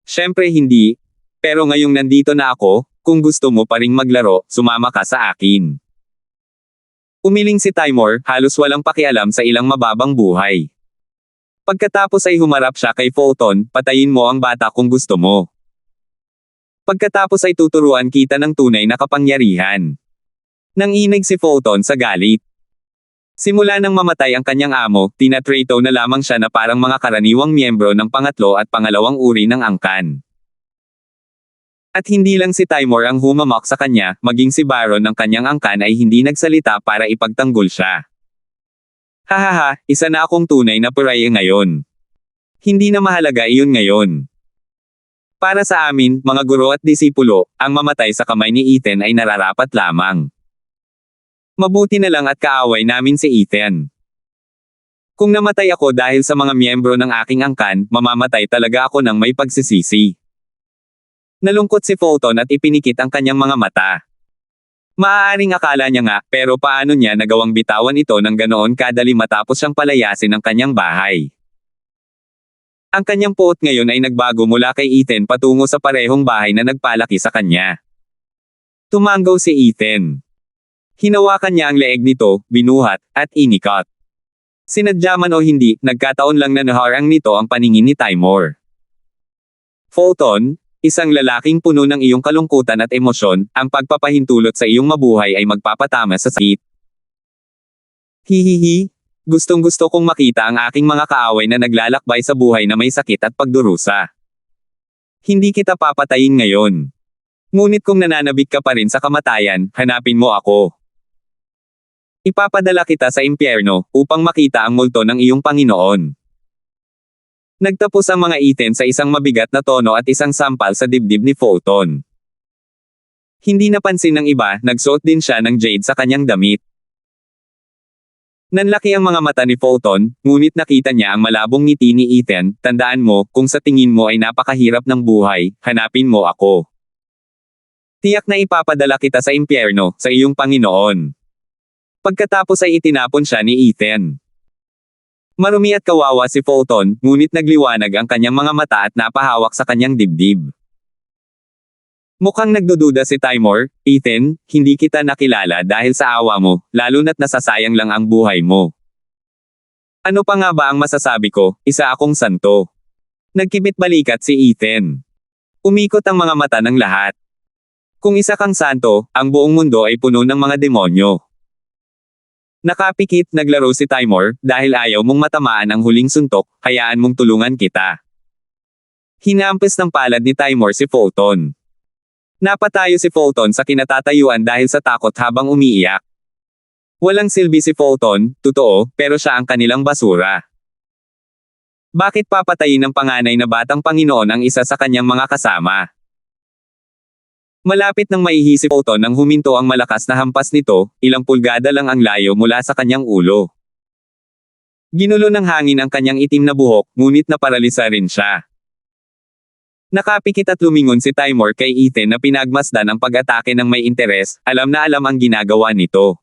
"Syempre hindi. Pero ngayong nandito na ako, kung gusto mo pa ring maglaro, sumama ka sa akin." Umiling si Timor, halos walang pakialam sa ilang mababang buhay. Pagkatapos ay humarap siya kay Fulton, "Patayin mo ang bata kung gusto mo. Pagkatapos ay tuturuan kita ng tunay na kapangyarihan." Nanginig si Fulton sa galit. Simula nang mamatay ang kanyang amo, tinatrato na lamang siya na parang mga karaniwang miyembro ng pangatlo at pangalawang uri ng angkan. At hindi lang si Timor ang humamak sa kanya, maging si Baron ng kanyang angkan ay hindi nagsalita para ipagtanggol siya. "Hahaha, isa na akong tunay na pariah ngayon. Hindi na mahalaga iyon ngayon. Para sa amin, mga guro at disipulo, ang mamatay sa kamay ni Ethan ay nararapat lamang. Mabuti na lang at kaaway namin si Ethan. Kung namatay ako dahil sa mga miyembro ng aking angkan, mamamatay talaga ako ng may pagsisisi." Nalungkot si Fulton at ipinikit ang kanyang mga mata. Maaaring akala niya nga, pero paano niya nagawang bitawan ito ng ganoon kadali matapos siyang palayasin ng kanyang bahay? Ang kanyang puot ngayon ay nagbago mula kay Ethan patungo sa parehong bahay na nagpalaki sa kanya. Tumanggaw si Ethan. Hinawakan niya ang leeg nito, binuhat, at inikot. Sinadya man o hindi, nagkataon lang na naharang nito ang paningin ni Timor. "Fulton, isang lalaking puno ng iyong kalungkutan at emosyon, ang pagpapahintulot sa iyong mabuhay ay magpapatama sa sakit. Hihihi. Gustong-gusto kong makita ang aking mga kaaway na naglalakbay sa buhay na may sakit at pagdurusa. Hindi kita papatayin ngayon. Ngunit kung nananabik ka pa rin sa kamatayan, hanapin mo ako. Ipapadala kita sa impyerno, upang makita ang multo ng iyong Panginoon." Nagtapos ang mga Ethan sa isang mabigat na tono at isang sampal sa dibdib ni Fulton. Hindi napansin ng iba, nagsuot din siya ng jade sa kanyang damit. Nanlaki ang mga mata ni Fulton, ngunit nakita niya ang malabong ngiti ni Ethan. Tandaan mo, kung sa tingin mo ay napakahirap ng buhay, hanapin mo ako. Tiyak na ipapadala kita sa impyerno, sa iyong Panginoon. Pagkatapos ay itinapon siya ni Ethan. Marumi at kawawa si Fulton, ngunit nagliwanag ang kanyang mga mata at napahawak sa kanyang dibdib. Mukhang nagdududa si Timur. Ethan, hindi kita nakilala dahil sa awa mo, lalo na't nasasayang lang ang buhay mo. Ano pa nga ba ang masasabi ko, isa akong santo. Nagkibit balikat si Ethan. Umikot ang mga mata ng lahat. Kung isa kang santo, ang buong mundo ay puno ng mga demonyo. Nakapikit, naglaro si Timur, dahil ayaw mong matamaan ang huling suntok, hayaan mong tulungan kita. Hinampes ng palad ni Timur si Fulton. Napatayo si Fulton sa kinatatayuan dahil sa takot habang umiiyak. Walang silbi si Fulton, totoo, pero siya ang kanilang basura. Bakit papatayin ng panganay na batang Panginoon ang isa sa kanyang mga kasama? Malapit nang maihi si Fulton nang huminto ang malakas na hampas nito, ilang pulgada lang ang layo mula sa kanyang ulo. Ginulo ng hangin ang kanyang itim na buhok, ngunit naparalisa rin siya. Nakapikit at lumingon si Timur kay Ethan na pinagmasdan ang pag-atake ng may interes, alam na alam ang ginagawa nito.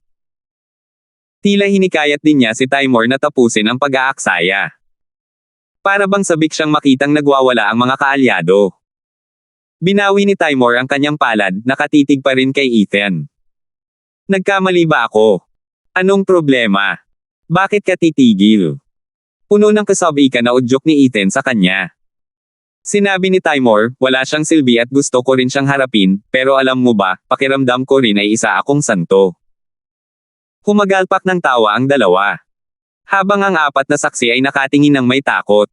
Tila hinikayat din niya si Timur na tapusin ang pag-aaksaya. Para bang sabik siyang makitang nagwawala ang mga kaalyado. Binawi ni Timur ang kanyang palad, nakatitig pa rin kay Ethan. Nagkamali ba ako? Anong problema? Bakit ka titigil? Puno ng kasabikan na udyok ni Ethan sa kanya. Sinabi ni Timur, wala siyang silbi at gusto ko rin siyang harapin, pero alam mo ba, pakiramdam ko rin ay isa akong santo. Humagalpak ng tawa ang dalawa. Habang ang apat na saksi ay nakatingin ng may takot.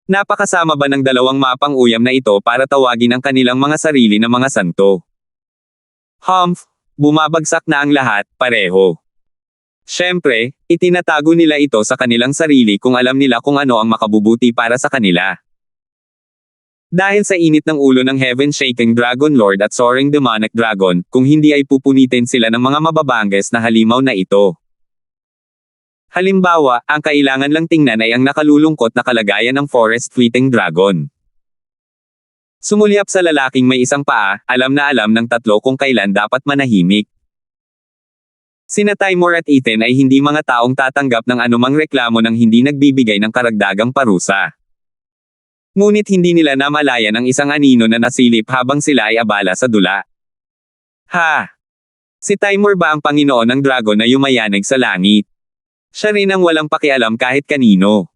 Napakasama ba ng dalawang mapang-uyam na ito para tawagin ang kanilang mga sarili na mga santo? Humph! Bumabagsak na ang lahat, pareho. Siyempre, itinatago nila ito sa kanilang sarili kung alam nila kung ano ang makabubuti para sa kanila. Dahil sa init ng ulo ng Heaven-shaking Dragon Lord at soaring demonic dragon, kung hindi ay pupunitin sila ng mga mababangges na halimaw na ito. Halimbawa, ang kailangan lang tingnan ay ang nakalulungkot na kalagayan ng Forest Fleeting Dragon. Sumulyap sa lalaking may isang paa, alam na alam ng tatlo kung kailan dapat manahimik. Sina Timur at Ethan ay hindi mga taong tatanggap ng anumang reklamo nang hindi nagbibigay ng karagdagang parusa. Ngunit hindi nila namalayan ang isang anino na nasilip habang sila ay abala sa dula. Ha! Si Timur ba ang Panginoon ng dragon na yumayanig sa langit? Siya rin ang walang pakialam kahit kanino.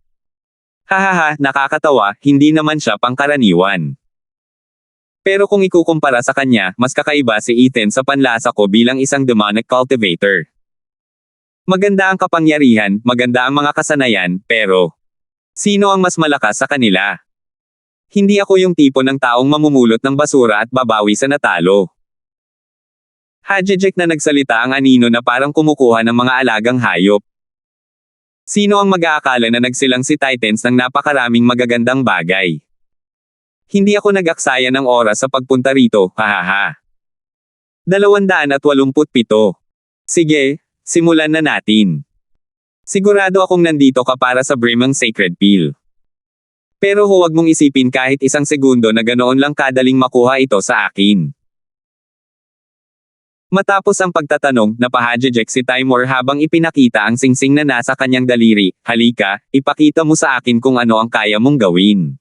Hahaha, nakakatawa, hindi naman siya pangkaraniwan. Pero kung ikukumpara sa kanya, mas kakaiba si Ethan sa panlasa ko bilang isang demonic cultivator. Maganda ang kapangyarihan, maganda ang mga kasanayan, pero sino ang mas malakas sa kanila? Hindi ako yung tipo ng taong mamumulot ng basura at babawi sa natalo. Hajejek na nagsalita ang anino na parang kumukuha ng mga alagang hayop. Sino ang mag-aakala na nagsilang si Titans ng napakaraming magagandang bagay? Hindi ako nag-aksaya ng oras sa pagpunta rito, hahaha. 287. Sige, simulan na natin. Sigurado akong nandito ka para sa Brimang Sacred Peel. Pero huwag mong isipin kahit isang segundo na ganoon lang kadaling makuha ito sa akin. Matapos ang pagtatanong, napahajejek si Timur habang ipinakita ang singsing na nasa kanyang daliri. Halika, ipakita mo sa akin kung ano ang kaya mong gawin.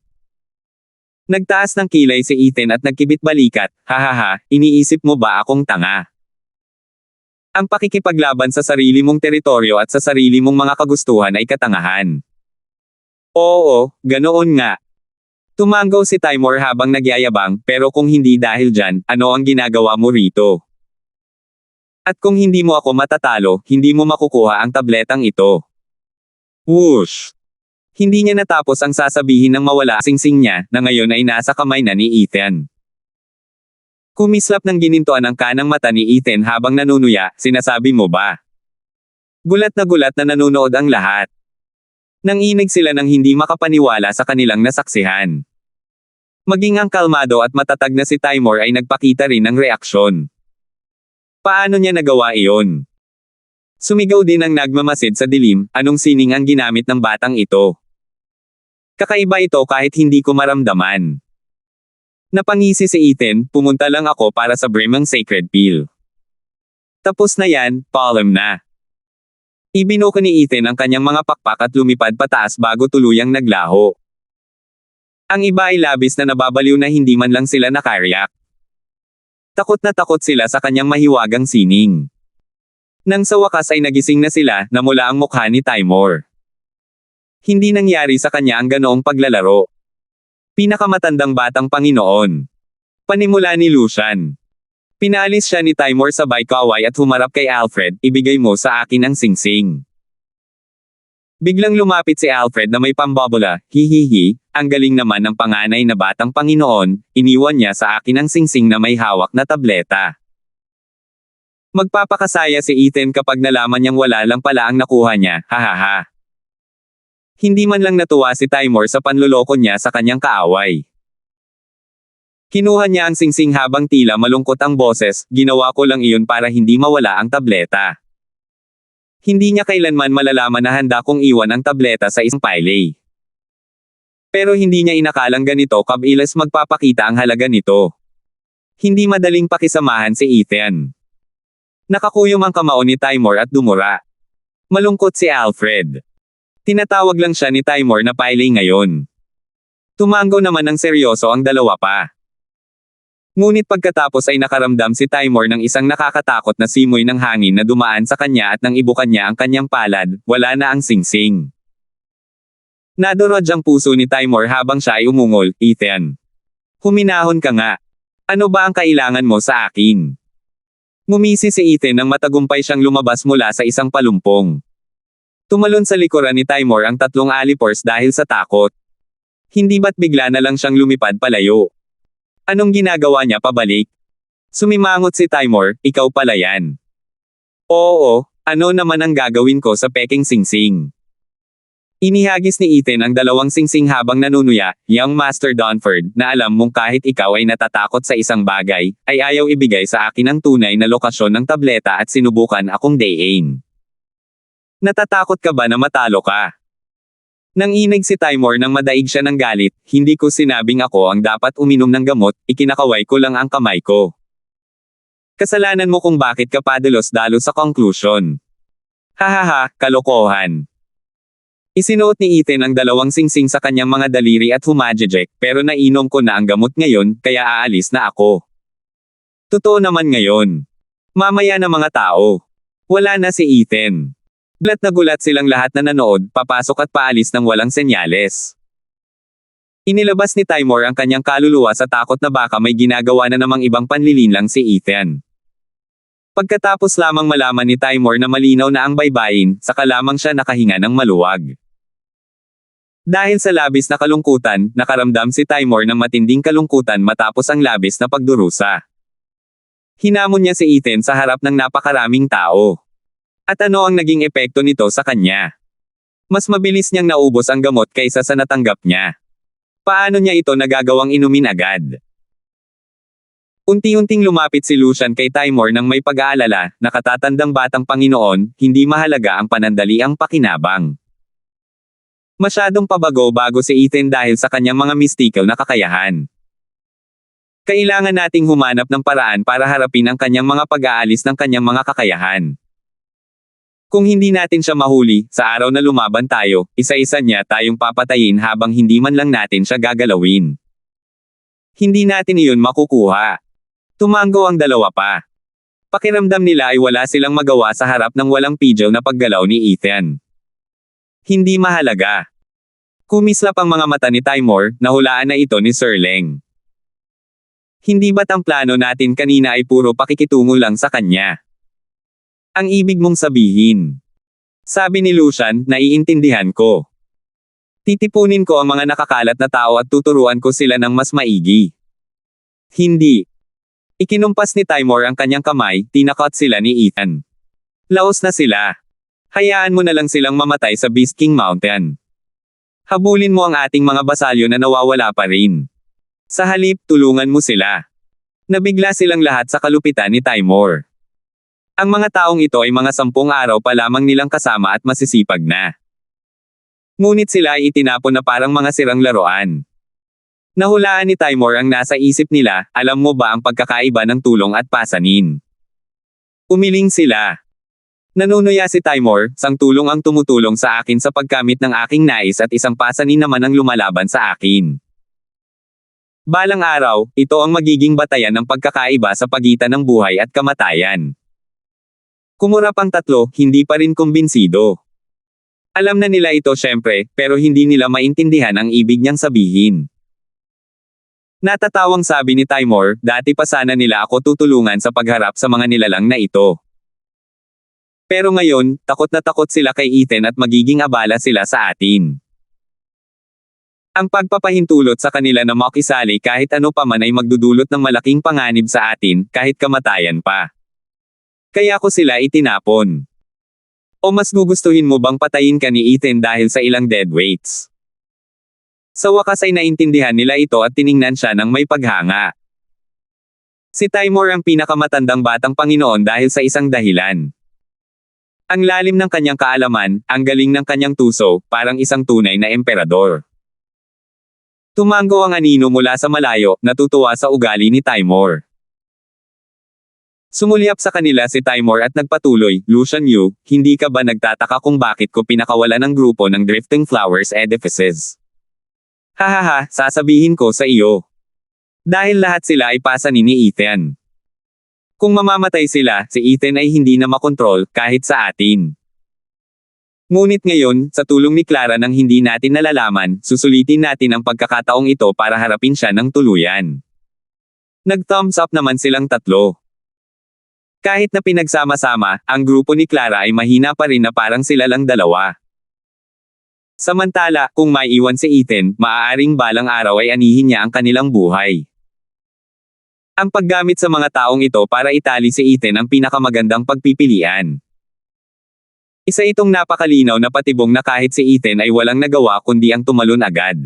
Nagtaas ng kilay si Ethan at nagkibit balikat, hahaha, iniisip mo ba akong tanga? Ang pakikipaglaban sa sarili mong teritoryo at sa sarili mong mga kagustuhan ay katangahan. Oo, ganoon nga. Tumanggaw si Timur habang nagyayabang, pero kung hindi dahil dyan, ano ang ginagawa mo rito? At kung hindi mo ako matatalo, hindi mo makukuha ang tabletang ito. Whoosh! Hindi niya natapos ang sasabihin ng mawala singsing niya, na ngayon ay nasa kamay na ni Ethan. Kumislap ng ginintuan ang kanang mata ni Ethan habang nanunuya, sinasabi mo ba? Gulat na nanunood ang lahat. Nanginig sila nang hindi makapaniwala sa kanilang nasaksihan. Maging ang kalmado at matatag na si Timur ay nagpakita rin ng reaksyon. Paano niya nagawa iyon? Sumigaw din ang nagmamasid sa dilim, anong sining ang ginamit ng batang ito? Kakaiba ito kahit hindi ko maramdaman. Napangisi si Ethan, pumunta lang ako para sa Brimang Sacred Peel. Tapos na yan, paalam na. Ibinuko ni Ethan ang kanyang mga pakpak at lumipad pataas bago tuluyang naglaho. Ang iba ay labis na nababaliw na hindi man lang sila nakariyak. Takot na takot sila sa kanyang mahiwagang sining. Nang sa wakas ay nagising na sila, namula ang mukha ni Timur. Hindi nangyari sa kanya ang ganoong paglalaro. Pinakamatandang batang Panginoon. Panimula ni Lucian. Pinalis siya ni Timur sabay kaway at humarap kay Alfred, ibigay mo sa akin ang singsing. Biglang lumapit si Alfred na may pambobola, hihihi, ang galing naman ng panganay na batang Panginoon, iniwan niya sa akin ang singsing na may hawak na tableta. Magpapakasaya si Ethan kapag nalaman niyang wala lang pala ang nakuha niya, hahaha. Hindi man lang natuwa si Timur sa panluloko niya sa kanyang kaaway. Kinuha niya ang singsing habang tila malungkot ang boses, ginawa ko lang iyon para hindi mawala ang tableta. Hindi niya kailanman malalaman na handa kong iwan ang tableta sa isang pile. Pero hindi niya inakalang ganito kabilis magpapakita ang halaga nito. Hindi madaling pakisamahan si Ethan. Nakakuyom ang kamao ni Timur at dumura. Malungkot si Alfred. Tinatawag lang siya ni Timur na pile ngayon. Tumango naman ng seryoso ang dalawa pa. Ngunit pagkatapos ay nakaramdam si Timur ng isang nakakatakot na simoy ng hangin na dumaan sa kanya at nang ibukan niya ang kanyang palad, wala na ang singsing. Nadurog ang puso ni Timur habang siya ay umungol, Ethan. Huminahon ka nga. Ano ba ang kailangan mo sa akin? Ngumisi si Ethan nang matagumpay siyang lumabas mula sa isang palumpong. Tumalon sa likuran ni Timur ang tatlong alipors dahil sa takot. Hindi ba't bigla na lang siyang lumipad palayo? Anong ginagawa niya pabalik? Sumimangot si Timur, ikaw pala yan. Oo, ano naman ang gagawin ko sa peking singsing? Inihagis ni Ethan ang dalawang singsing habang nanunuya, Young Master Donford, na alam mong kahit ikaw ay natatakot sa isang bagay, ay ayaw ibigay sa akin ang tunay na lokasyon ng tableta at sinubukan akong dayin. Natatakot ka ba na matalo ka? Nanginig si Timur nang madaig siya ng galit, hindi ko sinabing ako ang dapat uminom ng gamot, ikinakaway ko lang ang kamay ko. Kasalanan mo kung bakit ka padalos-dalos sa conclusion. Hahaha, kalokohan. Isinuot ni Ethan ang dalawang singsing sa kanyang mga daliri at humajejek, pero nainom ko na ang gamot ngayon, kaya aalis na ako. Totoo naman ngayon. Mamaya na mga tao. Wala na si Ethan. Gulat na gulat silang lahat na nanood, papasok at paalis ng walang senyales. Inilabas ni Timur ang kanyang kaluluwa sa takot na baka may ginagawa na namang ibang panlilinlang si Ethan. Pagkatapos lamang malaman ni Timur na malinaw na ang baybayin, saka lamang siya nakahinga ng maluwag. Dahil sa labis na kalungkutan, nakaramdam si Timur ng matinding kalungkutan matapos ang labis na pagdurusa. Hinamon niya si Ethan sa harap ng napakaraming tao. At ano ang naging epekto nito sa kanya? Mas mabilis niyang naubos ang gamot kaysa sa natanggap niya. Paano niya ito nagagawang inumin agad? Unti-unting lumapit si Lucian kay Timur nang may pag-aalala, nakatatandang batang Panginoon, hindi mahalaga ang panandaliang pakinabang. Masyadong pabago-bago si Ethan dahil sa kanyang mga mystical na kakayahan. Kailangan nating humanap ng paraan para harapin ang kanyang mga pag-aalis ng kanyang mga kakayahan. Kung hindi natin siya mahuli, sa araw na lumaban tayo, isa-isa niya tayong papatayin habang hindi man lang natin siya gagalawin. Hindi natin iyon makukuha. Tumango ang dalawa pa. Pakiramdam nila ay wala silang magawa sa harap ng walang pidyaw na paggalaw ni Ethan. Hindi mahalaga. Kumislap ang mga mata ni Timur, nahulaan na ito ni Sir Leng. Hindi ba't ang plano natin kanina ay puro pakikitungo lang sa kanya? Ang ibig mong sabihin. Sabi ni Lucian, naiintindihan ko. Titipunin ko ang mga nakakalat na tao at tuturuan ko sila ng mas maigi. Hindi. Ikinumpas ni Timur ang kanyang kamay, tinakot sila ni Ethan. Laos na sila. Hayaan mo na lang silang mamatay sa Beast King Mountain. Habulin mo ang ating mga basalyo na nawawala pa rin. Sa halip, tulungan mo sila. Nabigla silang lahat sa kalupitan ni Timur. Ang mga taong ito ay mga 10 araw pa lamang nilang kasama at masisipag na. Ngunit sila ay itinapon na parang mga sirang laruan. Nahulaan ni Timur ang nasa isip nila, alam mo ba ang pagkakaiba ng tulong at pasanin? Umiling sila. Nanunuya si Timur, sang tulong ang tumutulong sa akin sa pagkamit ng aking nais at isang pasanin naman ang lumalaban sa akin. Balang araw, ito ang magiging batayan ng pagkakaiba sa pagitan ng buhay at kamatayan. Kumurap ang tatlo, hindi pa rin kumbinsido. Alam na nila ito syempre, pero hindi nila maintindihan ang ibig niyang sabihin. Natatawang sabi ni Timur, dati pa sana nila ako tutulungan sa pagharap sa mga nilalang na ito. Pero ngayon, takot na takot sila kay Ethan at magiging abala sila sa atin. Ang pagpapahintulot sa kanila na makisali kahit ano pa man ay magdudulot ng malaking panganib sa atin, kahit kamatayan pa. Kaya ko sila itinapon. O mas gugustuhin mo bang patayin ka ni Ethan dahil sa ilang deadweights? Sa wakas ay naintindihan nila ito at tiningnan siya ng may paghanga. Si Timur ang pinakamatandang batang Panginoon dahil sa isang dahilan. Ang lalim ng kanyang kaalaman, ang galing ng kanyang tuso, parang isang tunay na emperador. Tumango ang anino mula sa malayo, natutuwa sa ugali ni Timur. Sumulyap sa kanila si Timur at nagpatuloy, Lucian Yu, hindi ka ba nagtataka kung bakit ko pinakawalan ng grupo ng Drifting Flowers Edifices? Hahaha, sasabihin ko sa iyo. Dahil lahat sila ay pasanin ni Ethan. Kung mamamatay sila, si Ethan ay hindi na makontrol, kahit sa atin. Ngunit ngayon, sa tulong ni Clara nang hindi natin nalalaman, susulitin natin ang pagkakataong ito para harapin siya ng tuluyan. Nag-thumbs up naman silang tatlo. Kahit na pinagsama-sama, ang grupo ni Clara ay mahina pa rin na parang sila lang dalawa. Samantala, kung maiiwan si Ethan, maaaring balang araw ay anihin niya ang kanilang buhay. Ang paggamit sa mga taong ito para itali si Ethan ang pinakamagandang pagpipilian. Isa itong napakalinaw na patibong na kahit si Ethan ay walang nagawa kundi ang tumalon agad.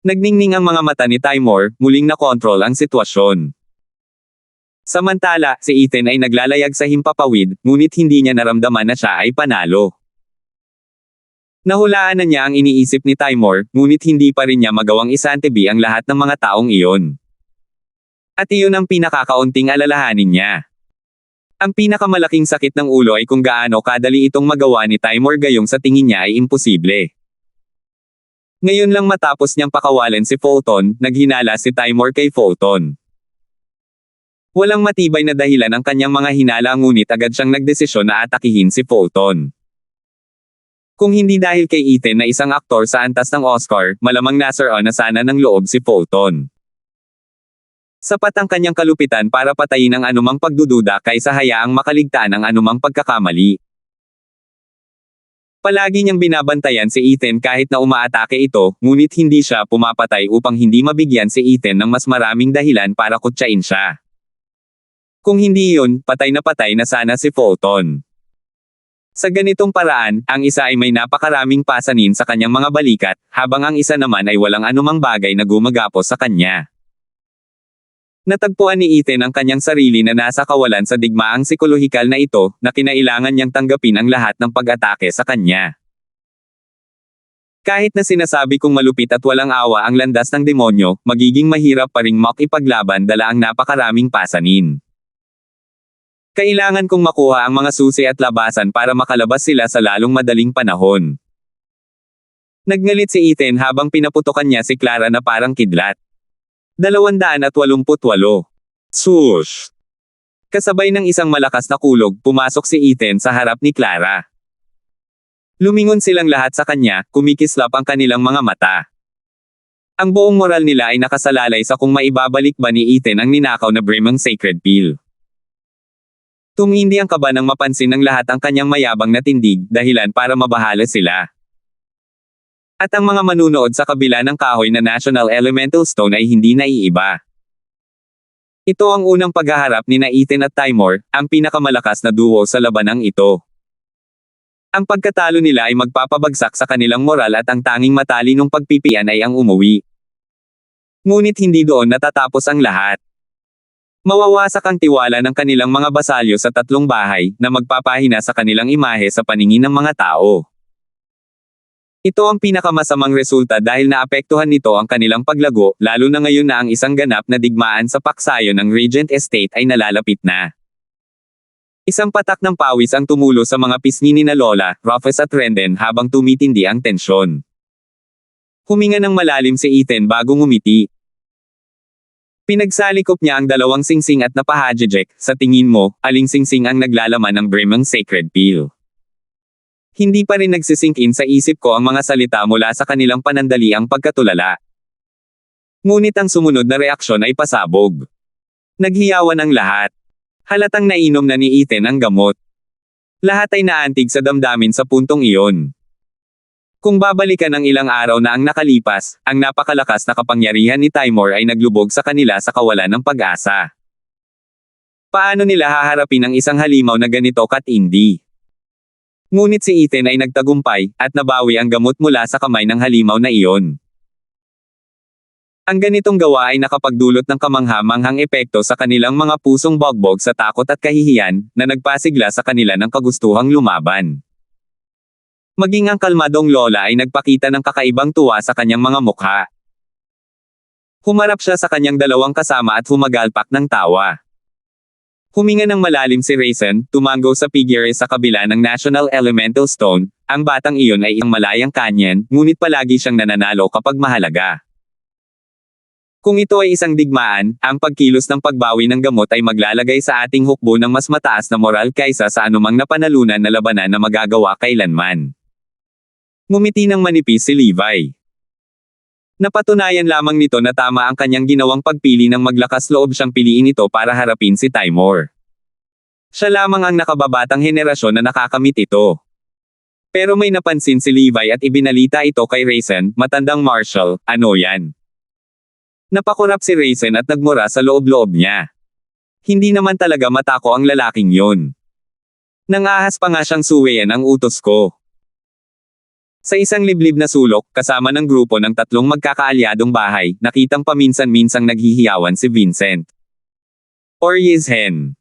Nagningning ang mga mata ni Timur, muling nakontrol ang sitwasyon. Samantala, si Ethan ay naglalayag sa himpapawid, ngunit hindi niya naramdaman na siya ay panalo. Nahulaan na niya ang iniisip ni Timur, ngunit hindi pa rin niya magawang isantabi ang lahat ng mga taong iyon. At iyon ang pinakakaunting alalahanin niya. Ang pinakamalaking sakit ng ulo ay kung gaano kadali itong magawa ni Timur gayong sa tingin niya ay imposible. Ngayon lang matapos niyang pakawalan si Fulton, naghinala si Timur kay Fulton. Walang matibay na dahilan ang kanyang mga hinala ngunit agad siyang nagdesisyon na atakihin si Fulton. Kung hindi dahil kay Ethan na isang aktor sa antas ng Oscar, malamang nasaroon na sana ng loob si Fulton. Sapat ang kanyang kalupitan para patayin ang anumang pagdududa kaysa hayaang makaligtaan ang anumang pagkakamali. Palagi niyang binabantayan si Ethan kahit na umaatake ito, ngunit hindi siya pumapatay upang hindi mabigyan si Ethan ng mas maraming dahilan para kutsain siya. Kung hindi iyon, patay na sana si Fulton. Sa ganitong paraan, ang isa ay may napakaraming pasanin sa kanyang mga balikat, habang ang isa naman ay walang anumang bagay na gumagapos sa kanya. Natagpuan ni Ethan ang kanyang sarili na nasa kawalan sa digmaang psikolohikal na ito, na kinailangan niyang tanggapin ang lahat ng pag-atake sa kanya. Kahit na sinasabi kong malupit at walang awa ang landas ng demonyo, magiging mahirap pa ring makipaglaban dala ang napakaraming pasanin. Kailangan kong makuha ang mga susi at labasan para makalabas sila sa lalong madaling panahon. Nagngalit si Ethan habang pinaputokan niya si Clara na parang kidlat. 288. Swoosh! Kasabay ng isang malakas na kulog, pumasok si Ethan sa harap ni Clara. Lumingon silang lahat sa kanya, kumikislap ang kanilang mga mata. Ang buong moral nila ay nakasalalay sa kung maibabalik ba ni Ethan ang ninakaw na Brimang Sacred Pill. Tumindi ang kaba nang mapansin ng lahat ang kanyang mayabang na tindig, dahilan para mabahala sila. At ang mga manunood sa kabila ng kahoy na National Elemental Stone ay hindi naiiba. Ito ang unang paghaharap ni Ethan at Timur, ang pinakamalakas na duo sa labanang ito. Ang pagkatalo nila ay magpapabagsak sa kanilang moral at ang tanging matalinong pagpipian ay ang umuwi. Ngunit hindi doon natatapos ang lahat. Mawawasak ang tiwala ng kanilang mga basalyo sa tatlong bahay na magpapahina sa kanilang imahe sa paningin ng mga tao. Ito ang pinakamasamang resulta dahil naapektuhan nito ang kanilang paglago, lalo na ngayon na ang isang ganap na digmaan sa paksayo ng Regent Estate ay nalalapit na. Isang patak ng pawis ang tumulo sa mga pisngi ni na Lola, Rufus at Rendon habang tumitindi ang tensyon. Huminga ng malalim si Ethan bago ngumiti. Pinagsalikop niya ang dalawang singsing at napahadjejek, sa tingin mo, aling singsing ang naglalaman ng Brimang Sacred Pill? Hindi pa rin nagsisink in sa isip ko ang mga salita mula sa kanilang panandaliang pagkatulala. Ngunit ang sumunod na reaksyon ay pasabog. Naghiyawan ang lahat. Halatang nainom na ni Ethan ang gamot. Lahat ay naantig sa damdamin sa puntong iyon. Kung babalikan ang ilang araw na ang nakalipas, ang napakalakas na kapangyarihan ni Timor ay naglubog sa kanila sa kawalan ng pag-asa. Paano nila haharapin ang isang halimaw na ganito katindi? Ngunit si Ethan ay nagtagumpay, at nabawi ang gamot mula sa kamay ng halimaw na iyon. Ang ganitong gawa ay nakapagdulot ng kamangha-manghang epekto sa kanilang mga pusong bogbog sa takot at kahihiyan, na nagpasigla sa kanila ng kagustuhang lumaban. Maging ang kalmadong Lola ay nagpakita ng kakaibang tuwa sa kanyang mga mukha. Humarap siya sa kanyang dalawang kasama at humagalpak ng tawa. Huminga ng malalim si Raisin, tumango sa figure sa kabila ng National Elemental Stone. Ang batang iyon ay isang malayang kanyan, ngunit palagi siyang nananalo kapag mahalaga. Kung ito ay isang digmaan, ang pagkilos ng pagbawi ng gamot ay maglalagay sa ating hukbo ng mas mataas na moral kaysa sa anumang napanalunan na labanan na magagawa kailanman. Ngumiti ng manipis si Levi. Napatunayan lamang nito na tama ang kanyang ginawang pagpili ng maglakas loob siyang piliin ito para harapin si Timor. Siya lamang ang nakababatang henerasyon na nakakamit ito. Pero may napansin si Levi at ibinalita ito kay Raisin, matandang Marshal, ano yan? Napakurap si Raisin at nagmura sa loob-loob niya. Hindi naman talaga matako ang lalaking yun. Nangahas pa nga siyang suwayan ang utos ko. Sa isang liblib na sulok, kasama ng grupo ng tatlong magkakaalyadong bahay, nakitang paminsan-minsang naghihiyawan si Vincent. Or Yizhen.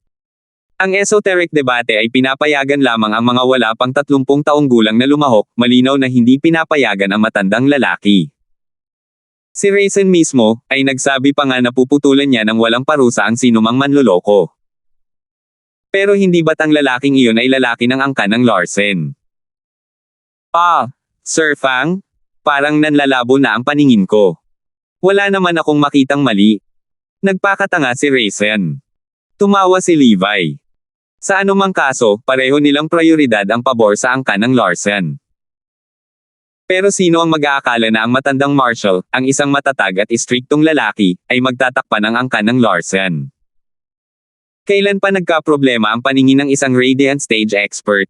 Ang esoteric debate ay pinapayagan lamang ang mga wala pang 30 taong gulang na lumahok, malinaw na hindi pinapayagan ang matandang lalaki. Si Raisin mismo, ay nagsabi pa nga na puputulan niya ng walang parusa ang sinumang manloloko. Pero hindi ba't ang lalaking iyon ay lalaki ng angkan ng Larsen? Sir Fang? Parang nanlalabo na ang paningin ko. Wala naman akong makitang mali. Nagpakatanga si Raisin. Tumawa si Levi. Sa anumang kaso, pareho nilang prioridad ang pabor sa angkan ng Larsen. Pero sino ang mag-aakala na ang matandang Marshal, ang isang matatag at istriktong lalaki, ay magtatakpan ng angkan ng Larsen? Kailan pa nagkaproblema ang paningin ng isang Radiant Stage expert?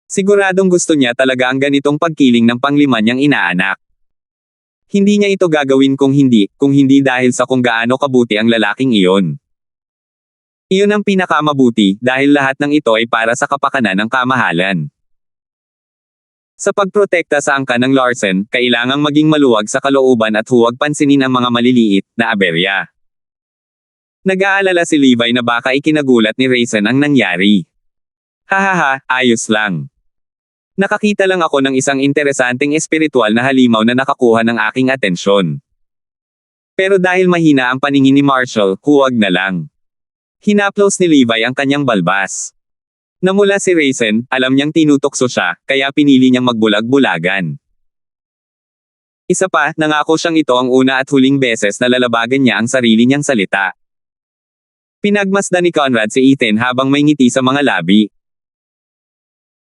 Siguradong gusto niya talaga ang ganitong pagkiling ng panglima niyang inaanak. Hindi niya ito gagawin kung hindi dahil sa kung gaano kabuti ang lalaking iyon. Iyon ang pinakamabuti, dahil lahat ng ito ay para sa kapakanan ng kamahalan. Sa pagprotekta sa angkan ng Larsen, kailangang maging maluwag sa kalooban at huwag pansinin ang mga maliliit na aberya. Nag-aalala si Levi na baka ikinagulat ni Raisin ang nangyari. Hahaha, ayos lang. Nakakita lang ako ng isang interesanteng espiritual na halimaw na nakakuha ng aking atensyon. Pero dahil mahina ang paningin ni Marshall, huwag na lang. Hinaplos ni Levi ang kanyang balbas. Namula si Raisin, alam niyang tinutokso siya, kaya pinili niyang magbulag-bulagan. Isa pa, nangako siyang ito ang una at huling beses na lalabagan niya ang sarili niyang salita. Pinagmasdan ni Conrad si Ethan habang may ngiti sa mga labi.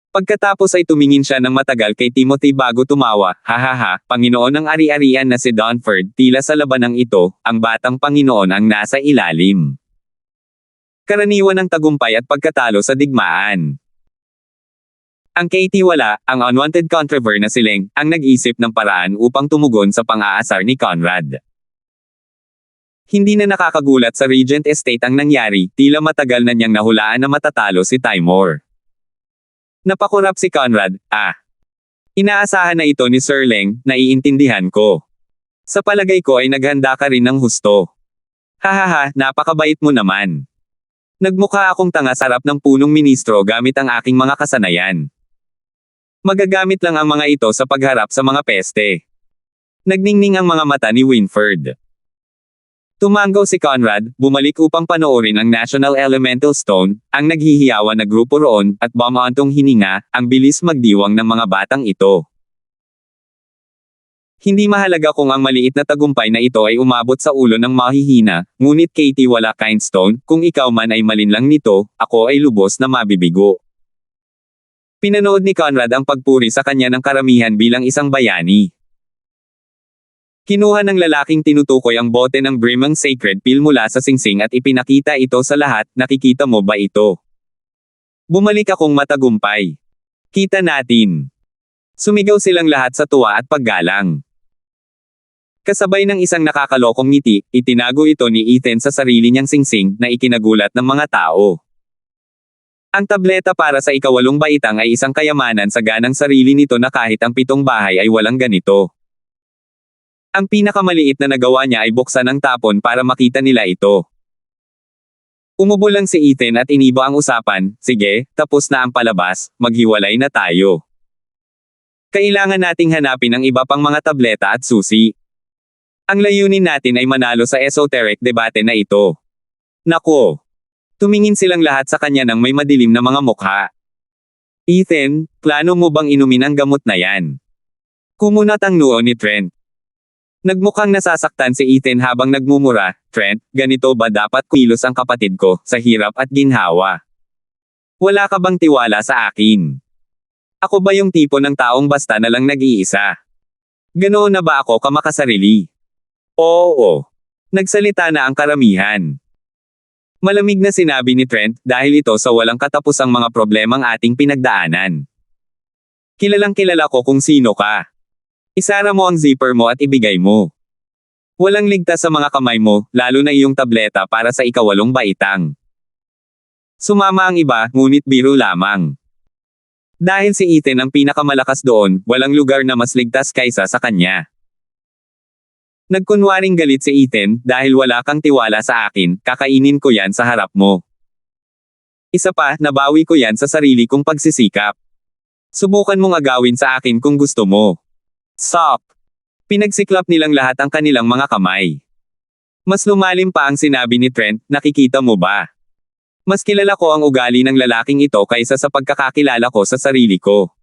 Pagkatapos ay tumingin siya ng matagal kay Timothy bago tumawa, hahaha, Panginoon ng ari-arian na si Donford, tila sa labanang ito, ang batang Panginoon ang nasa ilalim. Karaniwan ng tagumpay at pagkatalo sa digmaan. Ang Katie wala, ang unwanted controver na siling, ang nag-isip ng paraan upang tumugon sa pang-aasar ni Conrad. Hindi na nakakagulat sa Regent Estate ang nangyari, tila matagal na niyang nahulaan na matatalo si Timor. Napakurap si Conrad, Inaasahan na ito ni Sir Leng, naiintindihan ko. Sa palagay ko ay naghanda ka rin ng husto. Hahaha, napakabait mo naman. Nagmukha akong tanga sa harap ng punong ministro gamit ang aking mga kasanayan. Magagamit lang ang mga ito sa pagharap sa mga peste. Nagningning ang mga mata ni Winford. Tumango si Conrad, bumalik upang panoorin ang National Elemental Stone, ang naghihiyawan na grupo roon, at bumaantong hininga, ang bilis magdiwang ng mga batang ito. Hindi mahalaga kung ang maliit na tagumpay na ito ay umabot sa ulo ng mahihina, ngunit Katie wala Kindstone, kung ikaw man ay malinlang nito, ako ay lubos na mabibigo. Pinanood ni Conrad ang pagpuri sa kanya ng karamihan bilang isang bayani. Kinuha ng lalaking tinutukoy ang bote ng Brimang Sacred Pill mula sa singsing at ipinakita ito sa lahat, nakikita mo ba ito? Bumalik akong matagumpay. Kita natin. Sumigaw silang lahat sa tuwa at paggalang. Kasabay ng isang nakakalokong ngiti, itinago ito ni Ethan sa sarili niyang singsing na ikinagulat ng mga tao. Ang tableta para sa ikawalong baitang ay isang kayamanan sa ganang sarili nito na kahit ang 7 bahay ay walang ganito. Ang pinakamaliit na nagawa niya ay buksan ang tapon para makita nila ito. Umubo lang si Ethan at iniba ang usapan, sige, tapos na ang palabas, maghiwalay na tayo. Kailangan nating hanapin ang iba pang mga tableta at susi. Ang layunin natin ay manalo sa esoteric debate na ito. Nako! Tumingin silang lahat sa kanya ng may madilim na mga mukha. Ethan, plano mo bang inumin ang gamot na yan? Kumunat ang noo ni Trent. Nagmukhang nasasaktan si Ethan habang nagmumura, Trent, ganito ba dapat kumilos ang kapatid ko, sa hirap at ginhawa? Wala ka bang tiwala sa akin? Ako ba yung tipo ng taong basta na lang nag-iisa? Ganoon na ba ako kamakasarili? Oo. Nagsalita na ang karamihan. Malamig na sinabi ni Trent, dahil ito sa walang katapusang mga problemang ating pinagdaanan. Kilalang kilala ko kung sino ka. Isara mo ang zipper mo at ibigay mo. Walang ligtas sa mga kamay mo, lalo na iyong tableta para sa ikawalong baitang. Sumama ang iba, ngunit biro lamang. Dahil si Ethan ang pinakamalakas doon, walang lugar na mas ligtas kaysa sa kanya. Nagkunwaring galit si Ethan, dahil wala kang tiwala sa akin, kakainin ko yan sa harap mo. Isa pa, nabawi ko yan sa sarili kong pagsisikap. Subukan mong agawin sa akin kung gusto mo. Stop! Pinagsiklap nilang lahat ang kanilang mga kamay. Mas lumalim pa ang sinabi ni Trent, nakikita mo ba? Mas kilala ko ang ugali ng lalaking ito kaysa sa pagkakakilala ko sa sarili ko.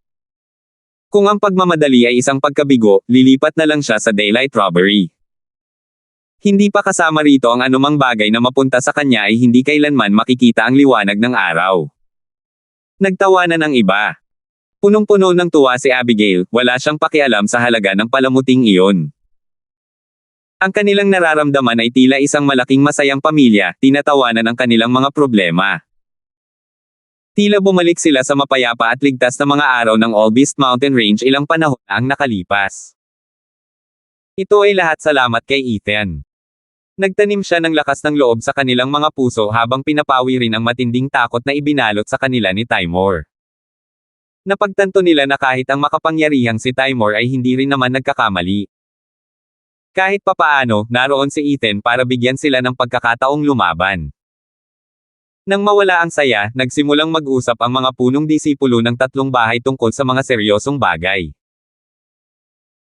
Kung ang pagmamadali ay isang pagkabigo, lilipat na lang siya sa daylight robbery. Hindi pa kasama rito ang anumang bagay na mapunta sa kanya ay hindi kailanman makikita ang liwanag ng araw. Nagtawanan ang iba. Punong-puno ng tuwa si Abigail, wala siyang pakialam sa halaga ng palamuting iyon. Ang kanilang nararamdaman ay tila isang malaking masayang pamilya, tinatawanan ang kanilang mga problema. Tila bumalik sila sa mapayapa at ligtas na mga araw ng All Beast Mountain Range ilang panahon na ang nakalipas. Ito ay lahat salamat kay Ethan. Nagtanim siya ng lakas ng loob sa kanilang mga puso habang pinapawi rin ang matinding takot na ibinalot sa kanila ni Timor. Napagtanto nila na kahit ang makapangyarihang si Timor ay hindi rin naman nagkakamali. Kahit papaano, naroon si Ethan para bigyan sila ng pagkakataong lumaban. Nang mawala ang saya, nagsimulang mag-usap ang mga punong disipulo ng 3 bahay tungkol sa mga seryosong bagay.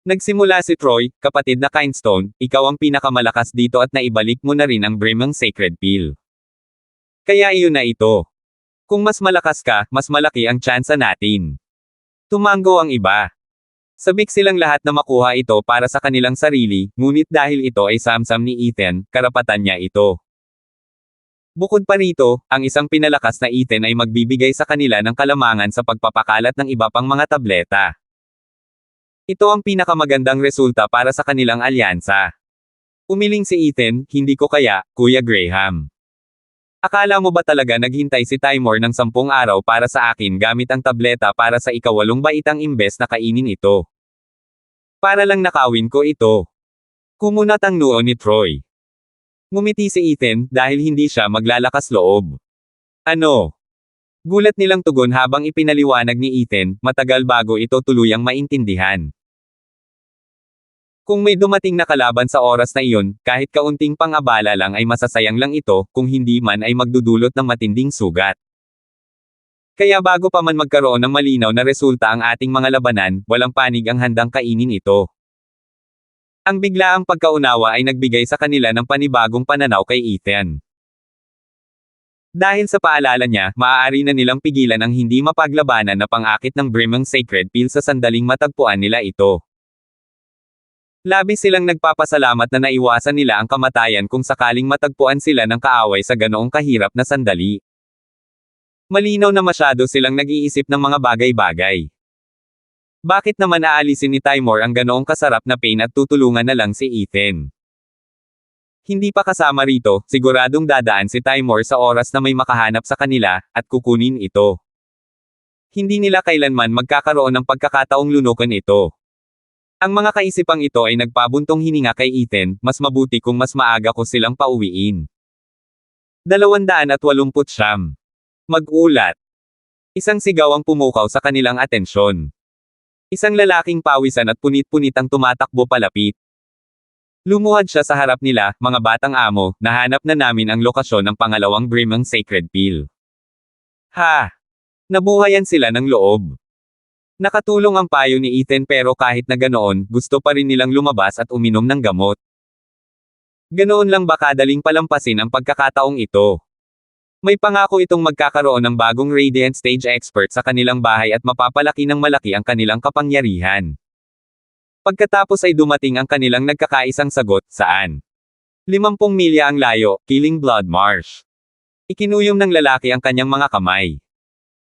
Nagsimula si Troy, kapatid na Kindstone, ikaw ang pinakamalakas dito at naibalik mo na rin ang Brimang Sacred Pill. Kaya iyon na ito. Kung mas malakas ka, mas malaki ang tsansa natin. Tumango ang iba. Sabik silang lahat na makuha ito para sa kanilang sarili, ngunit dahil ito ay samsam ni Ethan, karapatan niya ito. Bukod pa rito, ang isang pinalakas na Ethan ay magbibigay sa kanila ng kalamangan sa pagpapakalat ng iba pang mga tableta. Ito ang pinakamagandang resulta para sa kanilang alyansa. Umiling si Ethan, hindi ko kaya, Kuya Graham. Akala mo ba talaga naghintay si Timor ng 10 araw para sa akin gamit ang tableta para sa ikawalong baitang imbes na kainin ito? Para lang nakawin ko ito. Kumunat ang noo ni Troy. Ngumiti si Ethan dahil hindi siya maglalakas loob. Ano? Gulat nilang tugon habang ipinaliwanag ni Ethan, matagal bago ito tuluyang maintindihan. Kung may dumating na kalaban sa oras na iyon, kahit kaunting pang-abala lang ay masasayang lang ito, kung hindi man ay magdudulot ng matinding sugat. Kaya bago pa man magkaroon ng malinaw na resulta ang ating mga labanan, walang panig ang handang kainin ito. Ang biglaang pagkaunawa ay nagbigay sa kanila ng panibagong pananaw kay Ethan. Dahil sa paalala niya, maaari na nilang pigilan ang hindi mapaglabanan na pang-akit ng Brimang Sacred Peel sa sandaling matagpuan nila ito. Labis silang nagpapasalamat na naiwasan nila ang kamatayan kung sakaling matagpuan sila ng kaaway sa ganoong kahirap na sandali. Malinaw na masyado silang nag-iisip ng mga bagay-bagay. Bakit naman aalisin ni Timur ang ganoong kasarap na pain at tutulungan na lang si Ethan? Hindi pa kasama rito, siguradong dadaan si Timur sa oras na may makahanap sa kanila, at kukunin ito. Hindi nila kailanman magkakaroon ng pagkakataong lunukin ito. Ang mga kaisipang ito ay nagpabuntong hininga kay Ethan, mas mabuti kung mas maaga ko silang pauwiin. 289. Mag-ulat. Isang sigaw ang pumukaw sa kanilang atensyon. Isang lalaking pawisan at punit-punit ang tumatakbo palapit. Lumuhad siya sa harap nila, mga batang amo, nahanap na namin ang lokasyon ng pangalawang Brimang Sacred Peel. Ha! Nabuhayan sila ng loob. Nakatulong ang payo ni Ethan pero kahit na ganoon, gusto pa rin nilang lumabas at uminom ng gamot. Ganoon lang ba kadaling palampasin ang pagkakataong ito? May pangako itong magkakaroon ng bagong Radiant Stage Expert sa kanilang bahay at mapapalaki ng malaki ang kanilang kapangyarihan. Pagkatapos ay dumating ang kanilang nagkakaisang sagot, saan? 50 milya ang layo, Killing Blood Marsh. Ikinuyom ng lalaki ang kanyang mga kamay.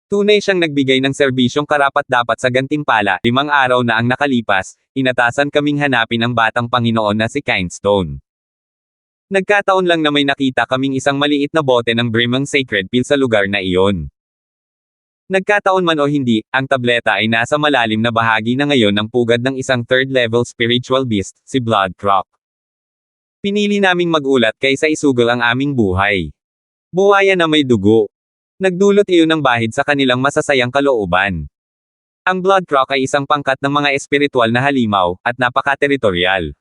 Tunay siyang nagbigay ng serbisyong karapat-dapat sa gantimpala. 5 araw na ang nakalipas, inatasan kaming hanapin ang batang Panginoon na si Kindstone. Nagkataon lang na may nakita kaming isang maliit na bote ng Brimang Sacred Peel sa lugar na iyon. Nagkataon man o hindi, ang tableta ay nasa malalim na bahagi na ngayon ng pugad ng isang third-level spiritual beast, si Blood Croc. Pinili naming magulat kaysa isugol ang aming buhay. Buhaya na may dugo. Nagdulot iyon ng bahid sa kanilang masasayang kalooban. Ang Blood Croc ay isang pangkat ng mga espiritual na halimaw, at napaka-teritorial.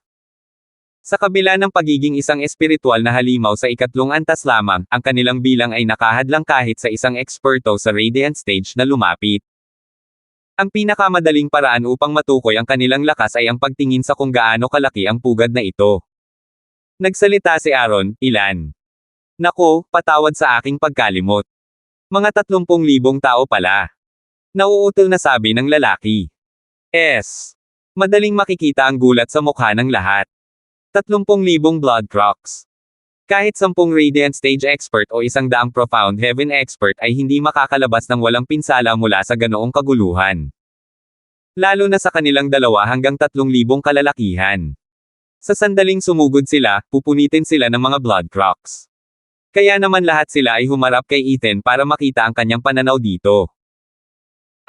Sa kabila ng pagiging isang espiritual na halimaw sa ikatlong antas lamang, ang kanilang bilang ay nakahadlang kahit sa isang eksperto sa Radiant Stage na lumapit. Ang pinakamadaling paraan upang matukoy ang kanilang lakas ay ang pagtingin sa kung gaano kalaki ang pugad na ito. Nagsalita si Aaron, ilan? Nako, patawad sa aking pagkalimot. Mga 30,000 tao pala. Nauutol na sabi ng lalaki. Madaling makikita ang gulat sa mukha ng lahat. 30,000 Blood Crocs. Kahit 10 Radiant Stage Expert o 100 Profound Heaven Expert ay hindi makakalabas ng walang pinsala mula sa ganoong kaguluhan. Lalo na sa kanilang 2 hanggang 3,000 kalalakihan. Sa sandaling sumugod sila, pupunitin sila ng mga Blood Crocs. Kaya naman lahat sila ay humarap kay Ethan para makita ang kanyang pananaw dito.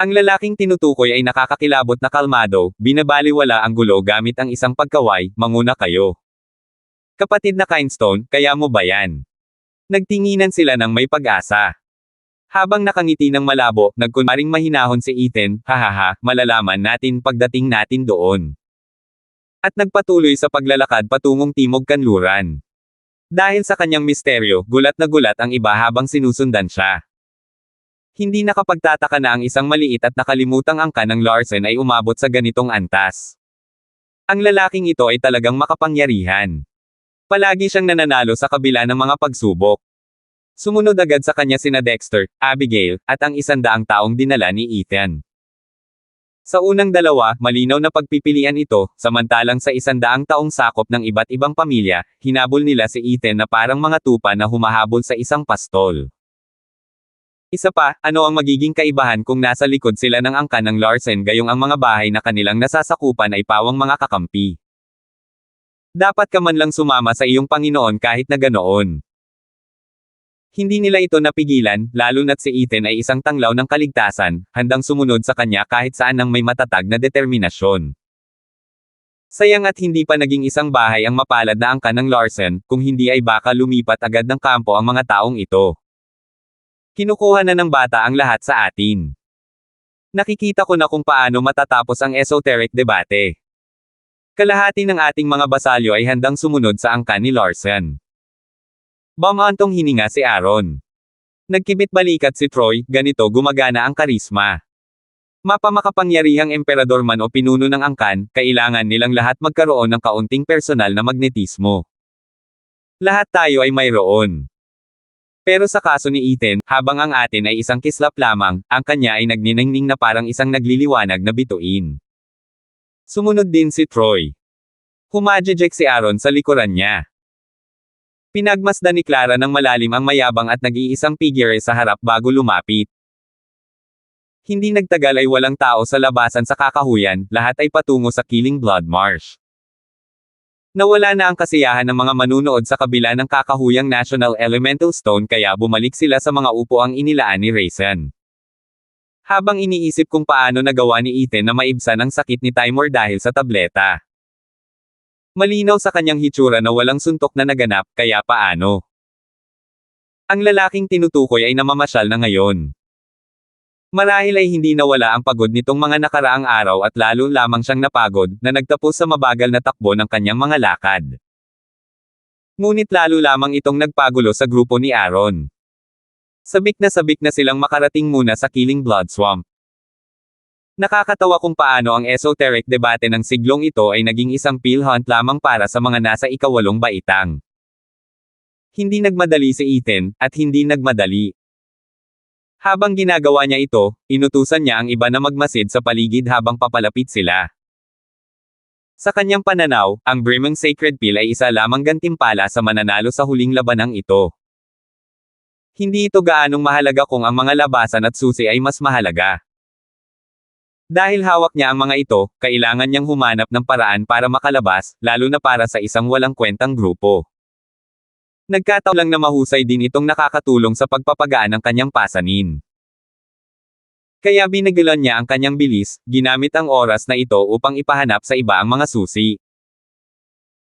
Ang lalaking tinutukoy ay nakakakilabot na kalmado, binabaliwala ang gulo gamit ang isang pagkaway, manguna kayo. Kapatid na Kindstone, kaya mo ba yan? Nagtinginan sila ng may pag-asa. Habang nakangiti ng malabo, nagkunwaring mahinahon si Ethan, hahaha, malalaman natin pagdating natin doon. At nagpatuloy sa paglalakad patungong Timog Kanluran. Dahil sa kanyang misteryo, gulat na gulat ang iba habang sinusundan siya. Hindi nakapagtataka na ang isang maliit at nakalimutang angka ng Larsen ay umabot sa ganitong antas. Ang lalaking ito ay talagang makapangyarihan. Palagi siyang nananalo sa kabila ng mga pagsubok. Sumunod agad sa kanya sina Dexter, Abigail, at ang 100 taong dinala ni Ethan. Sa unang 2, malinaw na pagpipilian ito, samantalang sa 100 taong sakop ng iba't ibang pamilya, hinabol nila si Ethan na parang mga tupa na humahabol sa isang pastol. Isa pa, ano ang magiging kaibahan kung nasa likod sila ng angka ng Larsen gayong ang mga bahay na kanilang nasasakupan ay pawang mga kakampi. Dapat ka man lang sumama sa iyong Panginoon kahit na ganoon. Hindi nila ito napigilan, lalo na't si Ethan ay isang tanglaw ng kaligtasan, handang sumunod sa kanya kahit saan nang may matatag na determinasyon. Sayang at hindi pa naging isang bahay ang mapalad na angka ng Larsen, kung hindi ay baka lumipat agad ng kampo ang mga taong ito. Kinukuha na ng bata ang lahat sa atin. Nakikita ko na kung paano matatapos ang esoteric debate. Kalahati ng ating mga basalyo ay handang sumunod sa angkan ni Larson. Bumantong hininga si Aaron. Nagkibit balikat si Troy, ganito gumagana ang karisma. Mapamakapangyarihang emperador man o pinuno ng angkan, kailangan nilang lahat magkaroon ng kaunting personal na magnetismo. Lahat tayo ay mayroon. Pero sa kaso ni Ethan, habang ang atin ay isang kislap lamang, ang kanya ay nagniningning na parang isang nagliliwanag na bituin. Sumunod din si Troy. Humajejek si Aaron sa likuran niya. Pinagmasdan ni Clara ng malalim ang mayabang at nag-iisang figure sa harap bago lumapit. Hindi nagtagal ay walang tao sa labasan sa kakahuyan, lahat ay patungo sa Killing Blood Marsh. Nawala na ang kasiyahan ng mga manunood sa kabila ng kakahuyang National Elemental Stone kaya bumalik sila sa mga upuang inilaan ni Raisin. Habang iniisip kung paano nagawa ni Ethan na maibsan ang sakit ni Timur dahil sa tableta. Malinaw sa kanyang hitsura na walang suntok na naganap, kaya paano? Ang lalaking tinutukoy ay namamasyal na ngayon. Marahil ay hindi nawala ang pagod nitong mga nakaraang araw at lalo lamang siyang napagod na nagtapos sa mabagal na takbo ng kanyang mga lakad. Ngunit lalo lamang itong nagpagulo sa grupo ni Aaron. Sabik na silang makarating muna sa Killing Blood Swamp. Nakakatawa kung paano ang esoteric debate ng siglong ito ay naging isang pill hunt lamang para sa mga nasa ikawalong baitang. Hindi nagmadali si Ethan, at hindi nagmadali. Habang ginagawa niya ito, inutusan niya ang iba na magmasid sa paligid habang papalapit sila. Sa kanyang pananaw, ang Brimong Sacred Pill ay isa lamang gantimpala sa mananalo sa huling labanang ito. Hindi ito gaanong mahalaga kung ang mga labasan at susi ay mas mahalaga. Dahil hawak niya ang mga ito, kailangan niyang humanap ng paraan para makalabas, lalo na para sa isang walang kwentang grupo. Nagkataon lang na mahusay din itong nakakatulong sa pagpapagaan ng kanyang pasanin. Kaya binigilan niya ang kanyang bilis, ginamit ang oras na ito upang ipahanap sa iba ang mga susi.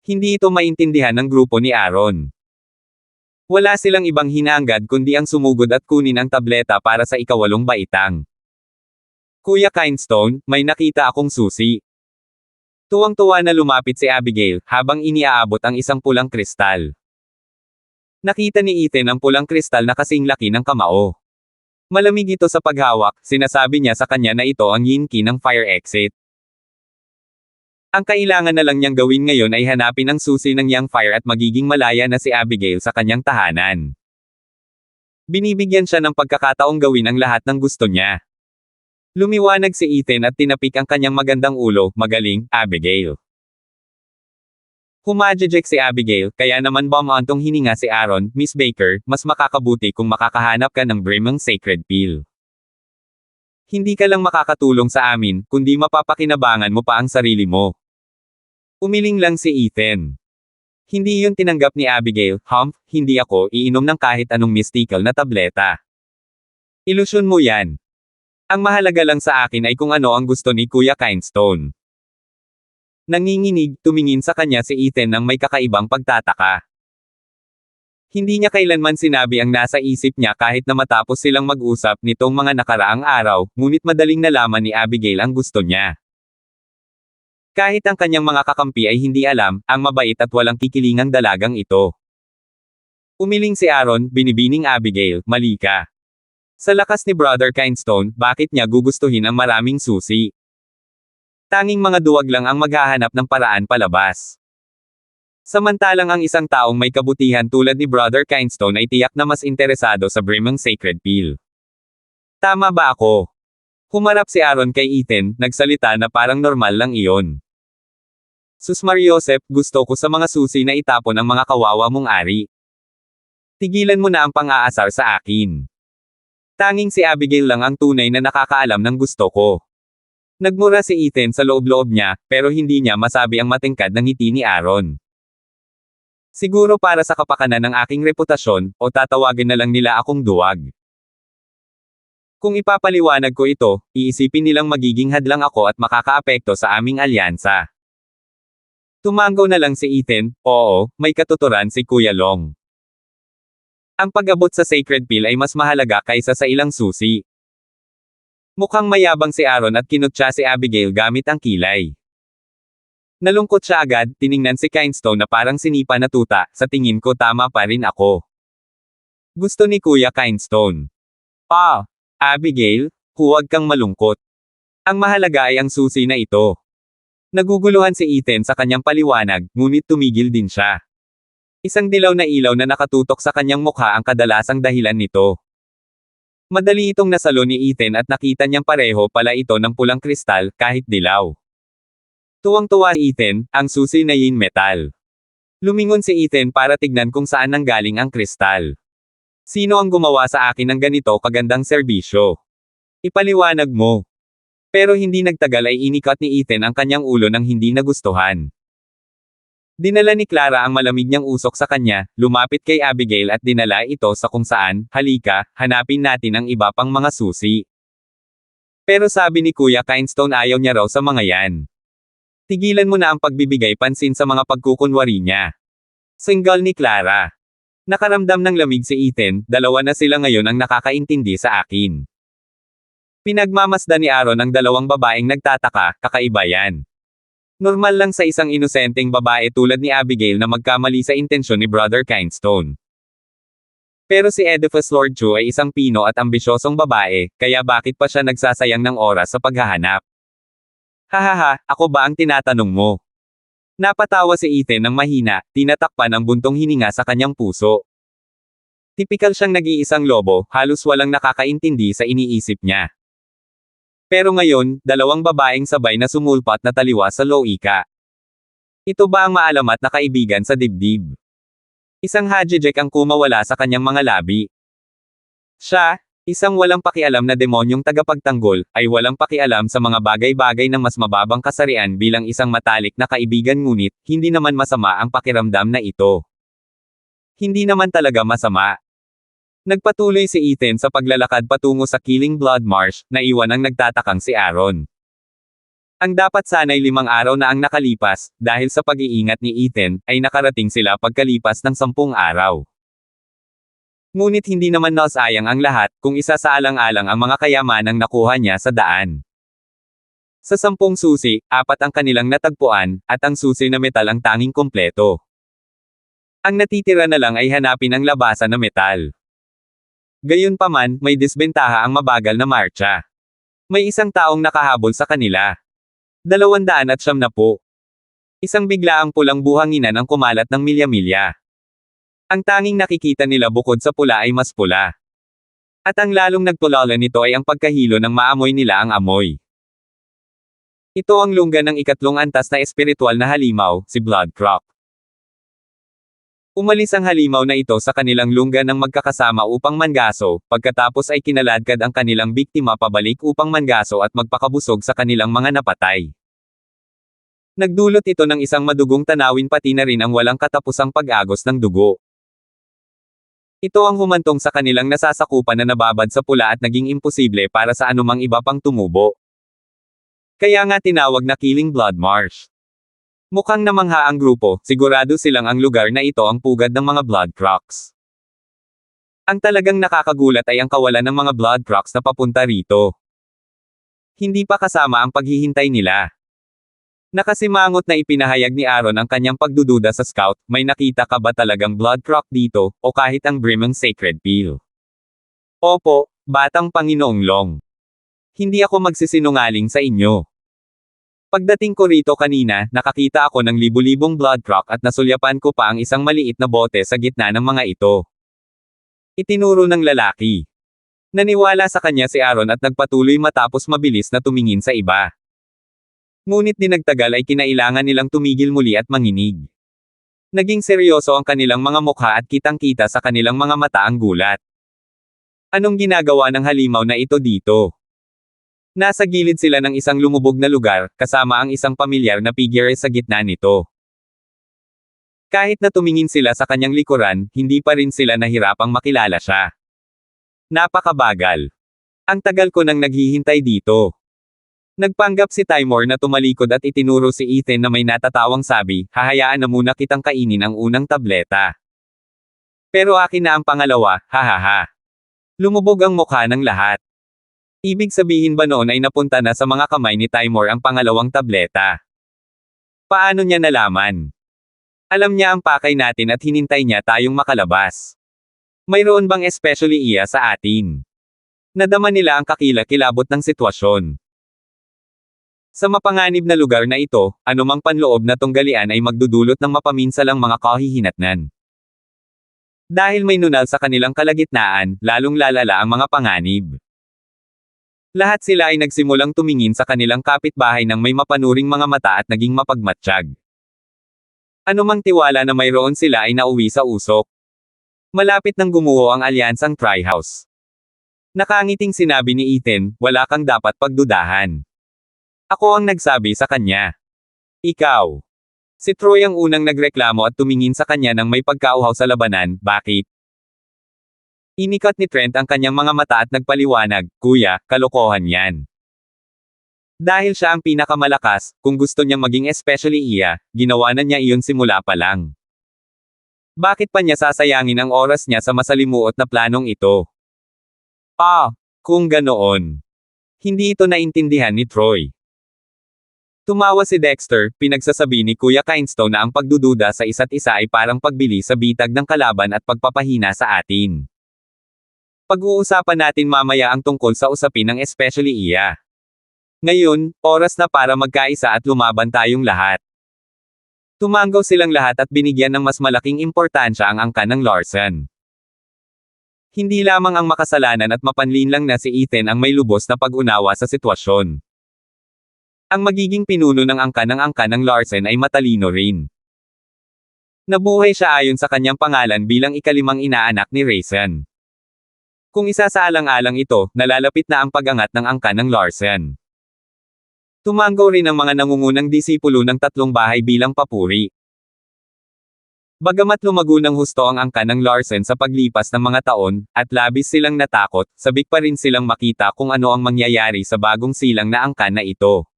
Hindi ito maintindihan ng grupo ni Aaron. Wala silang ibang hinahangad kundi ang sumugod at kunin ang tableta para sa ikawalong baitang. Kuya Kindstone, may nakita akong susi. Tuwang-tuwa na lumapit si Abigail, habang iniaabot ang isang pulang kristal. Nakita ni Ethan ang pulang kristal na kasing laki ng kamao. Malamig ito sa paghawak, sinasabi niya sa kanya na ito ang yin key ng fire exit. Ang kailangan na lang niyang gawin ngayon ay hanapin ang susi ng yang fire at magiging malaya na si Abigail sa kanyang tahanan. Binibigyan siya ng pagkakataong gawin ang lahat ng gusto niya. Lumiwanag si Ethan at tinapik ang kanyang magandang ulo, magaling, Abigail. Humajejek si Abigail, kaya naman bumantong hininga si Aaron, Miss Baker, mas makakabuti kung makakahanap ka ng Brimong Sacred Pill. Hindi ka lang makakatulong sa amin, kundi mapapakinabangan mo pa ang sarili mo. Umiling lang si Ethan. Hindi yun tinanggap ni Abigail, hindi ako iinom ng kahit anong mystical na tableta. Ilusyon mo yan. Ang mahalaga lang sa akin ay kung ano ang gusto ni Kuya Kindstone. Nanginginig, tumingin sa kanya si Ethan ng may kakaibang pagtataka. Hindi niya kailanman sinabi ang nasa isip niya kahit na matapos silang mag-usap nitong mga nakaraang araw, ngunit madaling nalaman ni Abigail ang gusto niya. Kahit ang kanyang mga kakampi ay hindi alam, ang mabait at walang kikilingang dalagang ito. Umiling si Aaron, binibining Abigail, mali ka. Sa lakas ni Brother Kindstone, bakit niya gugustuhin ang maraming susi? Tanging mga duwag lang ang maghahanap ng paraan palabas. Samantalang ang isang taong may kabutihan tulad ni Brother Kindstone ay tiyak na mas interesado sa Brimong Sacred Pill. Tama ba ako? Humarap si Aaron kay Ethan, nagsalita na parang normal lang iyon. Sus Mariosep, gusto ko sa mga susi na itapon ang mga kawawa mong ari. Tigilan mo na ang pang-aasar sa akin. Tanging si Abigail lang ang tunay na nakakaalam ng gusto ko. Nagmura si Ethan sa loob-loob niya, pero hindi niya masabi ang matingkad ng ngiti ni Aaron. Siguro para sa kapakanan ng aking reputasyon, o tatawagin na lang nila akong duwag. Kung ipapaliwanag ko ito, iisipin nilang magiging hadlang ako at makakaapekto sa aming alyansa. Tumanggaw na lang si Ethan, oo, may katuturan si Kuya Long. Ang pag-abot sa sacred pill ay mas mahalaga kaysa sa ilang susi. Mukhang mayabang si Aaron at kinutya si Abigail gamit ang kilay. Nalungkot siya agad, tiningnan si Kindstone na parang sinipa na tuta, sa tingin ko tama pa rin ako. Gusto ni Kuya Kindstone. Abigail, huwag kang malungkot. Ang mahalaga ay ang susi na ito. Naguguluhan si Ethan sa kanyang paliwanag, ngunit tumigil din siya. Isang dilaw na ilaw na nakatutok sa kanyang mukha ang kadalasang dahilan nito. Madali itong nasalo ni Ethan at nakita niyang pareho pala ito ng pulang kristal, kahit dilaw. Tuwang-tuwa si Ethan, ang susi na yin metal. Lumingon si Ethan para tignan kung saan nanggaling ang kristal. Sino ang gumawa sa akin ng ganito kagandang serbisyo? Ipaliwanag mo. Pero hindi nagtagal ay inikat ni Ethan ang kanyang ulo ng hindi nagustuhan. Dinala ni Clara ang malamig niyang usok sa kanya, lumapit kay Abigail at dinala ito sa kung saan, halika, hanapin natin ang iba pang mga susi. Pero sabi ni Kuya Kindstone ayaw niya raw sa mga yan. Tigilan mo na ang pagbibigay pansin sa mga pagkukunwari niya. Single ni Clara. Nakaramdam ng lamig si Ethan, dalawa na sila ngayon ang nakakaintindi sa akin. Pinagmamasdan ni Aaron ang dalawang babaeng nagtataka, kakaiba yan. Normal lang sa isang inosenteng babae tulad ni Abigail na magkamali sa intensyon ni Brother Kindstone. Pero si Edifice Lord Chu ay isang pino at ambisyosong babae, kaya bakit pa siya nagsasayang ng oras sa paghahanap? Hahaha, ako ba ang tinatanong mo? Napatawa si Ethan ng mahina, tinatakpan ang buntong hininga sa kanyang puso. Tipikal siyang nag-iisang lobo, halos walang nakakaintindi sa iniisip niya. Pero ngayon, dalawang babaeng sabay na sumulpat na taliwas sa loika. Ito ba ang maalamat na kaibigan sa dibdib? Isang hajijek ang kumawala sa kanyang mga labi. Siya, isang walang pakialam na demonyong tagapagtanggol, ay walang pakialam sa mga bagay-bagay ng mas mababang kasarian bilang isang matalik na kaibigan ngunit, hindi naman masama ang pakiramdam na ito. Hindi naman talaga masama. Nagpatuloy si Ethan sa paglalakad patungo sa Killing Blood Marsh, na iwan ang nagtatakang si Aaron. Ang dapat sana'y 5 araw na ang nakalipas, dahil sa pag-iingat ni Ethan, ay nakarating sila pagkalipas ng 10 araw. Ngunit hindi naman nasayang ang lahat, kung isa sa alang-alang ang mga kayamanang nakuha niya sa daan. Sa 10 susi, 4 ang kanilang natagpuan, at ang susi na metal ang tanging kompleto. Ang natitira na lang ay hanapin ang labasan na metal. Gayunpaman, may disbentaha ang mabagal na marcha. May isang taong nakahabol sa kanila. 270. Isang biglaang pulang buhanginan ang kumalat ng milya-milya. Ang tanging nakikita nila bukod sa pula ay mas pula. At ang lalong nagtulala nito ay ang pagkahilo ng maamoy nila ang amoy. Ito ang lungga ng 3 antas na espiritual na halimaw, si Bloodcroc. Umalis ang halimaw na ito sa kanilang lungga ng magkakasama upang mangaso, pagkatapos ay kinaladkad ang kanilang biktima pabalik upang mangaso at magpakabusog sa kanilang mga napatay. Nagdulot ito ng isang madugong tanawin pati na rin ang walang katapusang pag-agos ng dugo. Ito ang humantong sa kanilang nasasakupan na nababad sa pula at naging imposible para sa anumang iba pang tumubo. Kaya nga tinawag na Killing Blood Marsh. Mukhang namangha ang grupo, sigurado silang ang lugar na ito ang pugad ng mga Bloodcrocs. Ang talagang nakakagulat ay ang kawalan ng mga Bloodcrocs na papunta rito. Hindi pa kasama ang paghihintay nila. Nakasimangot na ipinahayag ni Aaron ang kanyang pagdududa sa scout, may nakita ka ba talagang Bloodcroc dito, o kahit ang Brimong Sacred Peel? Opo, batang Panginoong Long. Hindi ako magsisinungaling sa inyo. Pagdating ko rito kanina, nakakita ako ng libu-libong Bloodcroc at nasulyapan ko pa ang isang maliit na bote sa gitna ng mga ito. Itinuro ng lalaki. Naniwala sa kanya si Aaron at nagpatuloy matapos mabilis na tumingin sa iba. Ngunit di nagtagal ay kinailangan nilang tumigil muli at manginig. Naging seryoso ang kanilang mga mukha at kitang-kita sa kanilang mga mata ang gulat. Anong ginagawa ng halimaw na ito dito? Nasa gilid sila ng isang lumubog na lugar, kasama ang isang pamilyar na figure sa gitna nito. Kahit na tumingin sila sa kanyang likuran, hindi pa rin sila nahirapang makilala siya. Napakabagal. Ang tagal ko nang naghihintay dito. Nagpanggap si Timor na tumalikod at itinuro si Ethan na may natatawang sabi, hahayaan na muna kitang kainin ang unang tableta. Pero akin na ang pangalawa, hahaha. Lumubog ang mukha ng lahat. Ibig sabihin ba noon ay napunta na sa mga kamay ni Timur ang pangalawang tableta? Paano niya nalaman? Alam niya ang pakay natin at hinintay niya tayong makalabas. Mayroon bang especially iya sa atin? Nadama nila ang kakilakilabot ng sitwasyon. Sa mapanganib na lugar na ito, anumang panloob na tunggalian ay magdudulot ng mapaminsalang mga kahihinatnan. Dahil may nunal sa kanilang kalagitnaan, lalong lalala ang mga panganib. Lahat sila ay nagsimulang tumingin sa kanilang kapitbahay ng may mapanuring mga mata at naging mapagmatsyag. Anumang tiwala na mayroon sila ay nauwi sa usok. Malapit nang gumuho ang alyansang Tri-House. Nakangiting sinabi ni Ethan, wala kang dapat pagdudahan. Ako ang nagsabi sa kanya. Ikaw. Si Troy ang unang nagreklamo at tumingin sa kanya nang may pagkauhaw sa labanan, bakit? Inikat ni Trent ang kanyang mga mata at nagpaliwanag, kuya, kalokohan yan. Dahil siya ang pinakamalakas, kung gusto niyang maging especially iya, ginawa na niya iyon simula pa lang. Bakit pa niya sasayangin ang oras niya sa masalimuot na planong ito? Kung ganoon. Hindi ito naintindihan ni Troy. Tumawa si Dexter, pinagsasabi ni Kuya Kindstone na ang pagdududa sa isa't isa ay parang pagbili sa bitag ng kalaban at pagpapahina sa atin. Pag-uusapan natin mamaya ang tungkol sa usapin ng especially iya. Ngayon, oras na para magkaisa at lumaban tayong lahat. Tumanggaw silang lahat at binigyan ng mas malaking importansya ang angkan ng Larson. Hindi lamang ang makasalanan at mapanlinlang na si Ethan ang may lubos na pag-unawa sa sitwasyon. Ang magiging pinuno ng angkan ng Larson ay matalino rin. Nabuhay siya ayon sa kanyang pangalan bilang ikalimang inaanak ni Raisin. Kung isasaalang-alang ito, nalalapit na ang pag-angat ng angkan ng Larson. Tumanggaw rin ang mga nangungunang disipulo ng tatlong bahay bilang papuri. Bagamat lumago ng husto ang angkan ng Larson sa paglipas ng mga taon, at labis silang natakot, sabik pa rin silang makita kung ano ang mangyayari sa bagong silang na angkan na ito.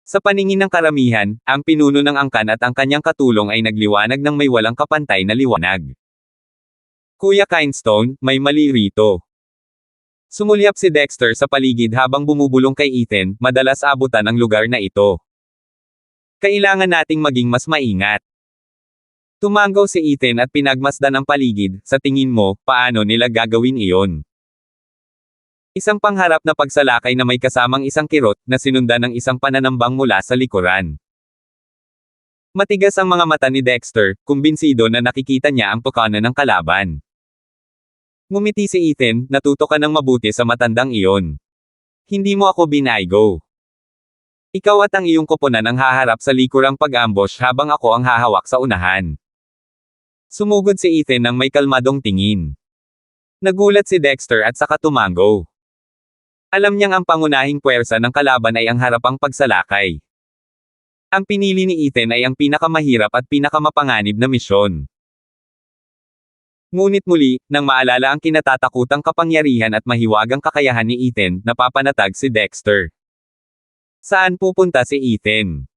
Sa paningin ng karamihan, ang pinuno ng angkan at ang kanyang katulong ay nagliwanag ng may walang kapantay na liwanag. Kuya Kindstone, may mali rito. Sumulyap si Dexter sa paligid habang bumubulong kay Ethan, madalas abutan ang lugar na ito. Kailangan nating maging mas maingat. Tumanggaw si Ethan at pinagmasdan ang paligid, sa tingin mo, paano nila gagawin iyon? Isang pangharap na pagsalakay na may kasamang isang kirot, na sinundan ng isang pananambang mula sa likuran. Matigas ang mga mata ni Dexter, kumbinsido na nakikita niya ang pukana ng kalaban. Ngumiti si Ethan, natuto ka ng mabuti sa matandang iyon. Hindi mo ako binaygo. Ikaw at ang iyong koponan ang haharap sa likurang pag-ambush habang ako ang hahawak sa unahan. Sumugod si Ethan ng may kalmadong tingin. Nagulat si Dexter at saka tumanggo. Alam niyang ang pangunahing puwersa ng kalaban ay ang harapang pagsalakay. Ang pinili ni Ethan ay ang pinakamahirap at pinakamapanganib na misyon. Ngunit muli, nang maalala ang kinatatakutang kapangyarihan at mahiwagang kakayahan ni Ethan, napapanatag si Dexter. Saan pupunta si Ethan?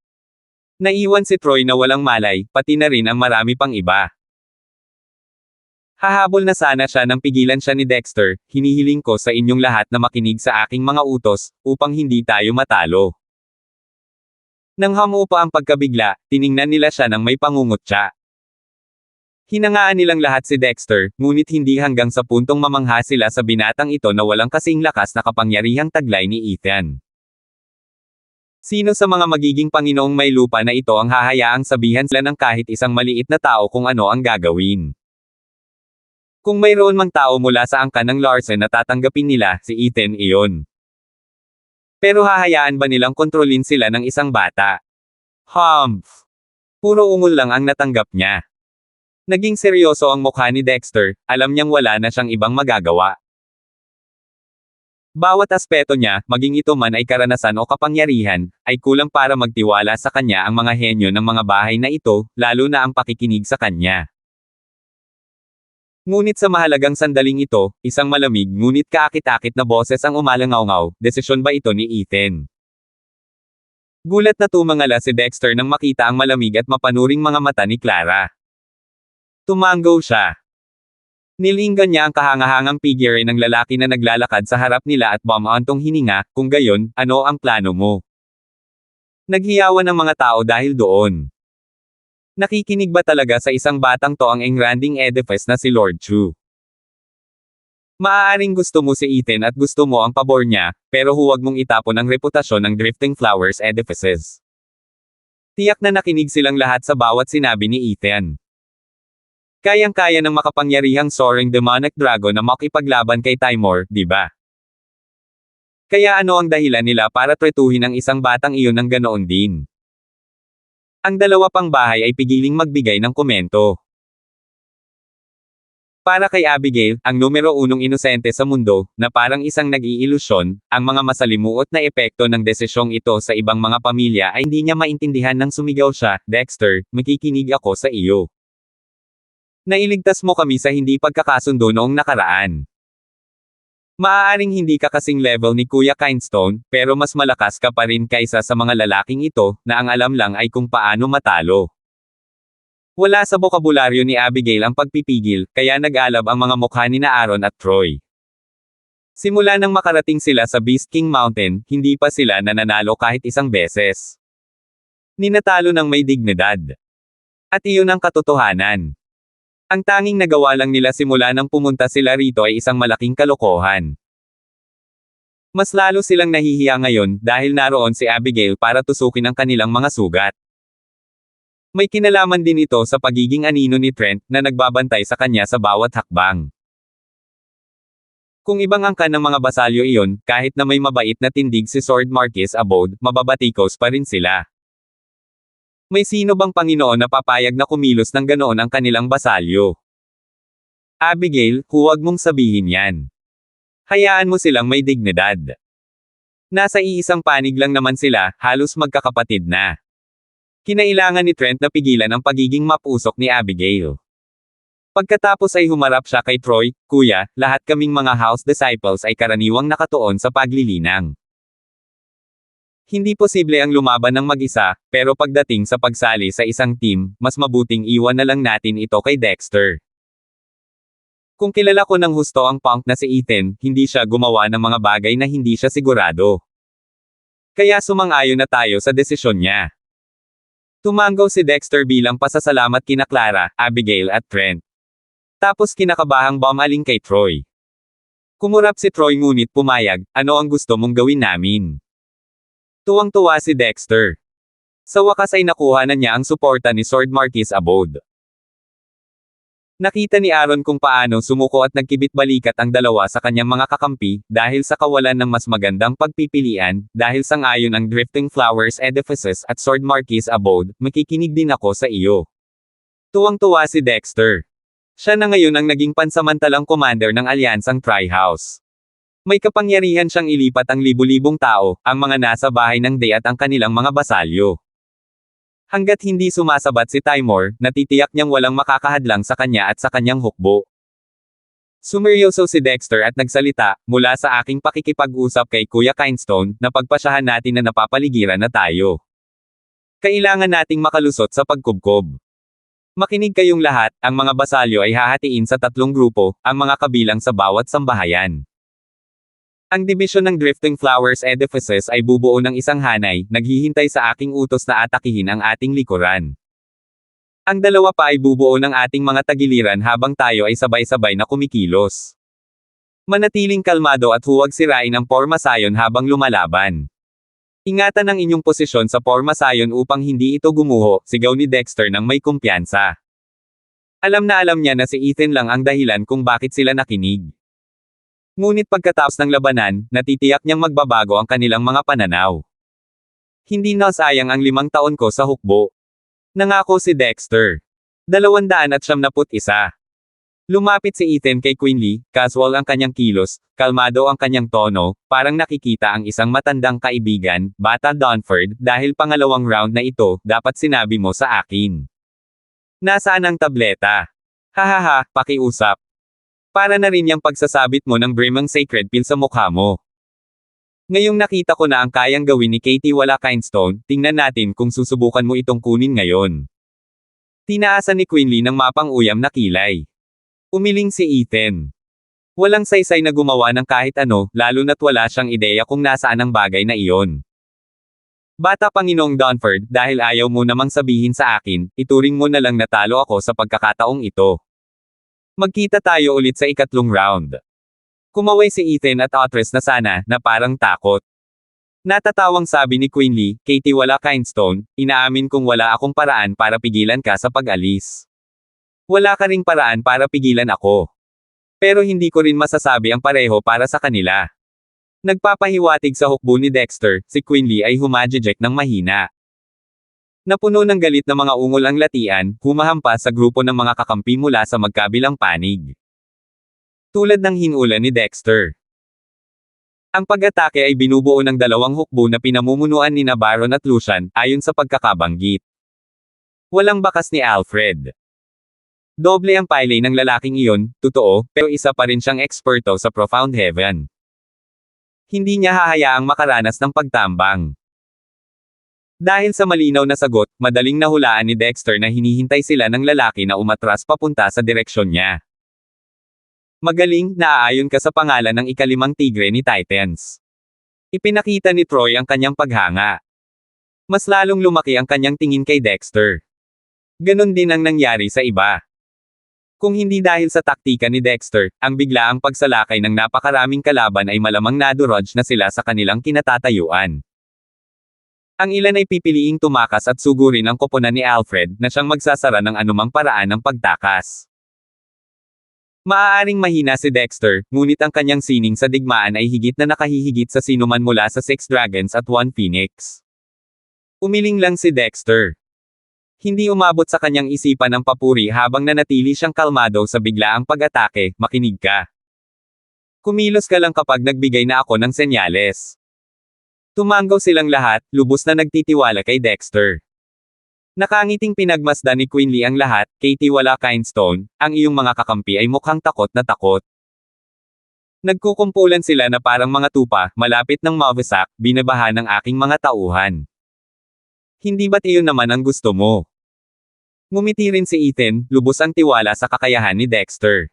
Naiwan si Troy na walang malay, pati na rin ang marami pang iba. Hahabol na sana siya nang pigilan siya ni Dexter, hinihiling ko sa inyong lahat na makinig sa aking mga utos, upang hindi tayo matalo. Nang hamupa ang pagkabigla, tiningnan nila siya ng may pangungutya. Hinangaan nilang lahat si Dexter, ngunit hindi hanggang sa puntong mamangha sila sa binatang ito na walang kasing lakas na kapangyarihang taglay ni Ethan. Sino sa mga magiging Panginoong may lupa na ito ang hahayaang sabihan sila ng kahit isang maliit na tao kung ano ang gagawin? Kung mayroon mang tao mula sa angkan ng Larson na tatanggapin nila, si Ethan iyon. Pero hahayaan ba nilang kontrolin sila ng isang bata? Puro ungol lang ang natanggap niya. Naging seryoso ang mukha ni Dexter, alam niyang wala na siyang ibang magagawa. Bawat aspeto niya, maging ito man ay karanasan o kapangyarihan, ay kulang para magtiwala sa kanya ang mga henyo ng mga bahay na ito, lalo na ang pakikinig sa kanya. Ngunit sa mahalagang sandaling ito, isang malamig ngunit kaakit-akit na boses ang umalangaw-ngaw, desisyon ba ito ni Ethan? Gulat na tumangala si Dexter nang makita ang malamig at mapanuring mga mata ni Clara. Tumango siya. Nilinggan niya ang kahangahangang figure ng lalaki na naglalakad sa harap nila at bumantong hininga, kung gayon, ano ang plano mo? Naghiyawan ang mga tao dahil doon. Nakikinig ba talaga sa isang batang to ang engranding edifice na si Lord Chu? Maaaring gusto mo si Ethan at gusto mo ang pabor niya, pero huwag mong itapon ang reputasyon ng Drifting Flowers Edifices. Tiyak na nakinig silang lahat sa bawat sinabi ni Ethan. Kayang-kaya ng makapangyarihang soaring demonic dragon na makipaglaban kay Timor, di ba? Kaya ano ang dahilan nila para tretuhin ang isang batang iyon ng ganoon din? Ang dalawa pang bahay ay pigiling magbigay ng komento. Para kay Abigail, ang numero unong inosente sa mundo, na parang isang nag-iilusyon, ang mga masalimuot na epekto ng desisyong ito sa ibang mga pamilya ay hindi niya maintindihan nang sumigaw siya, Dexter, makikinig ako sa iyo. Nailigtas mo kami sa hindi pagkakasundo noong nakaraan. Maaaring hindi ka kasing level ni Kuya Kindstone, pero mas malakas ka pa rin kaysa sa mga lalaking ito, na ang alam lang ay kung paano matalo. Wala sa bokabularyo ni Abigail ang pagpipigil, kaya nag-alab ang mga mukha ni Aaron at Troy. Simula nang makarating sila sa Beast King Mountain, hindi pa sila nananalo kahit isang beses. Ninatalo ng may dignidad. At iyon ang katotohanan. Ang tanging nagawa lang nila simula nang pumunta sila rito ay isang malaking kalokohan. Mas lalo silang nahihiya ngayon dahil naroon si Abigail para tusukin ang kanilang mga sugat. May kinalaman din ito sa pagiging anino ni Trent na nagbabantay sa kanya sa bawat hakbang. Kung ibang angkan ng mga basalyo iyon, kahit na may mabait na tindig si Sword Marquis Abode, mababatikos pa rin sila. May sino bang Panginoon na papayag na kumilos ng ganoon ang kanilang basalyo? Abigail, huwag mong sabihin yan. Hayaan mo silang may dignidad. Nasa iisang panig lang naman sila, halos magkakapatid na. Kinailangan ni Trent na pigilan ang pagiging mapusok ni Abigail. Pagkatapos ay humarap siya kay Troy, Kuya, lahat kaming mga house disciples ay karaniwang nakatuon sa paglilinang. Hindi posible ang lumaban ng mag-isa, pero pagdating sa pagsali sa isang team, mas mabuting iwan na lang natin ito kay Dexter. Kung kilala ko ng husto ang punk na si Ethan, hindi siya gumawa ng mga bagay na hindi siya sigurado. Kaya sumang-ayon na tayo sa desisyon niya. Tumango si Dexter bilang pasasalamat kina Clara, Abigail at Trent. Tapos kinakabahang bumaling kay Troy. Kumurap si Troy ngunit pumayag, ano ang gusto mong gawin namin? Tuwang-tuwa si Dexter. Sa wakas ay nakuha na niya ang suporta ni Sword Marquis Abode. Nakita ni Aaron kung paano sumuko at nagkibit-balikat ang dalawa sa kanyang mga kakampi, dahil sa kawalan ng mas magandang pagpipilian, dahil sang-ayon ang Drifting Flowers Edifices at Sword Marquis Abode, makikinig din ako sa iyo. Tuwang-tuwa si Dexter. Siya na ngayon ang naging pansamantalang commander ng alyansang Tri-House. May kapangyarihan siyang ilipat ang libu-libong tao, ang mga nasa bahay ng Day at ang kanilang mga basalyo. Hanggat hindi sumasabat si Timor, natitiyak niyang walang makakahadlang sa kanya at sa kanyang hukbo. Sumeryoso si Dexter at nagsalita, mula sa aking pakikipag-usap kay Kuya Kindstone, napagpasyahan natin na napapaligiran na tayo. Kailangan nating makalusot sa pagkubkob. Makinig kayong lahat, ang mga basalyo ay hahatiin sa 3 grupo, ang mga kabilang sa bawat sambahayan. Ang dibisyon ng Drifting Flowers Edifices ay bubuo ng isang hanay, naghihintay sa aking utos na atakihin ang ating likuran. Ang dalawa pa ay bubuo ng ating mga tagiliran habang tayo ay sabay-sabay na kumikilos. Manatiling kalmado at huwag sirain ang pormasayon habang lumalaban. Ingatan ang inyong posisyon sa pormasayon upang hindi ito gumuho, sigaw ni Dexter ng may kumpiyansa. Alam niya na si Ethan lang ang dahilan kung bakit sila nakinig. Ngunit pagkatapos ng labanan, natitiyak niyang magbabago ang kanilang mga pananaw. Hindi na sayang ang 5 taon ko sa hukbo. Nangako si Dexter. 271. Lumapit si Ethan kay Quinley, casual ang kanyang kilos, kalmado ang kanyang tono, parang nakikita ang isang matandang kaibigan, Bata Dunford, dahil pangalawang round na ito, dapat sinabi mo sa akin. Nasaan ang tableta? Hahaha, pakiusap. Para na rin yung pagsasabit mo ng Brimang Sacred Pill sa mukha mo. Ngayong nakita ko na ang kayang gawin ni Katie wala Kindstone, tingnan natin kung susubukan mo itong kunin ngayon. Tinaasan ni Quinley ng mapang-uyam na kilay. Umiling si Ethan. Walang saysay na gumawa ng kahit ano, lalo na't wala siyang ideya kung nasaan ang bagay na iyon. Bata Panginoong Dunford, dahil ayaw mo namang sabihin sa akin, ituring mo na lang natalo ako sa pagkakataong ito. Magkita tayo ulit sa ikatlong round. Kumaway si Ethan at atras na sana, na parang takot. Natatawang sabi ni Quinley, Katie wala Kindstone, inaamin kong wala akong paraan para pigilan ka sa pag-alis. Wala ka ring paraan para pigilan ako. Pero hindi ko rin masasabi ang pareho para sa kanila. Nagpapahiwatig sa hukbo ni Dexter, si Quinley ay humajejek ng mahina. Napuno ng galit na mga ungol ang latian, humahampas sa grupo ng mga kakampi mula sa magkabilang panig. Tulad ng hinulan ni Dexter. Ang pag-atake ay binubuo ng dalawang hukbo na pinamumunuan ni Baron at Lucian, ayon sa pagkakabanggit. Walang bakas ni Alfred. Doble ang pilay ng lalaking iyon, totoo, pero isa pa rin siyang eksperto sa Profound Heaven. Hindi niya hahayaang makaranas ng pagtambang. Dahil sa malinaw na sagot, madaling nahulaan ni Dexter na hinihintay sila ng lalaki na umatras papunta sa direksyon niya. Magaling, naaayon ka sa pangalan ng ikalimang tigre ni Titans. Ipinakita ni Troy ang kanyang paghanga. Mas lalong lumaki ang kanyang tingin kay Dexter. Ganon din ang nangyari sa iba. Kung hindi dahil sa taktika ni Dexter, ang biglaang pagsalakay ng napakaraming kalaban ay malamang nadurodge na sila sa kanilang kinatatayuan. Ang ilan ay pipiliing tumakas at sugurin ang koponan ni Alfred na siyang magsasara ng anumang paraan ng pagtakas. Maaaring mahina si Dexter, ngunit ang kanyang sining sa digmaan ay higit na nakahihigit sa sinuman mula sa 6 Dragons at 1 Phoenix. Umiling lang si Dexter. Hindi umabot sa kanyang isipan ang papuri habang nanatili siyang kalmado sa biglaang pag-atake, makinig ka. Kumilos ka lang kapag nagbigay na ako ng senyales. Tumanggaw silang lahat, lubos na nagtitiwala kay Dexter. Nakangiting pinagmasdan ni Quinley ang lahat, Katie wala Kindstone, ang iyong mga kakampi ay mukhang takot na takot. Nagkukumpulan sila na parang mga tupa, malapit ng mawasak, binabaha ng aking mga tauhan. Hindi ba't iyon naman ang gusto mo? Ngumiti rin si Ethan, lubos ang tiwala sa kakayahan ni Dexter.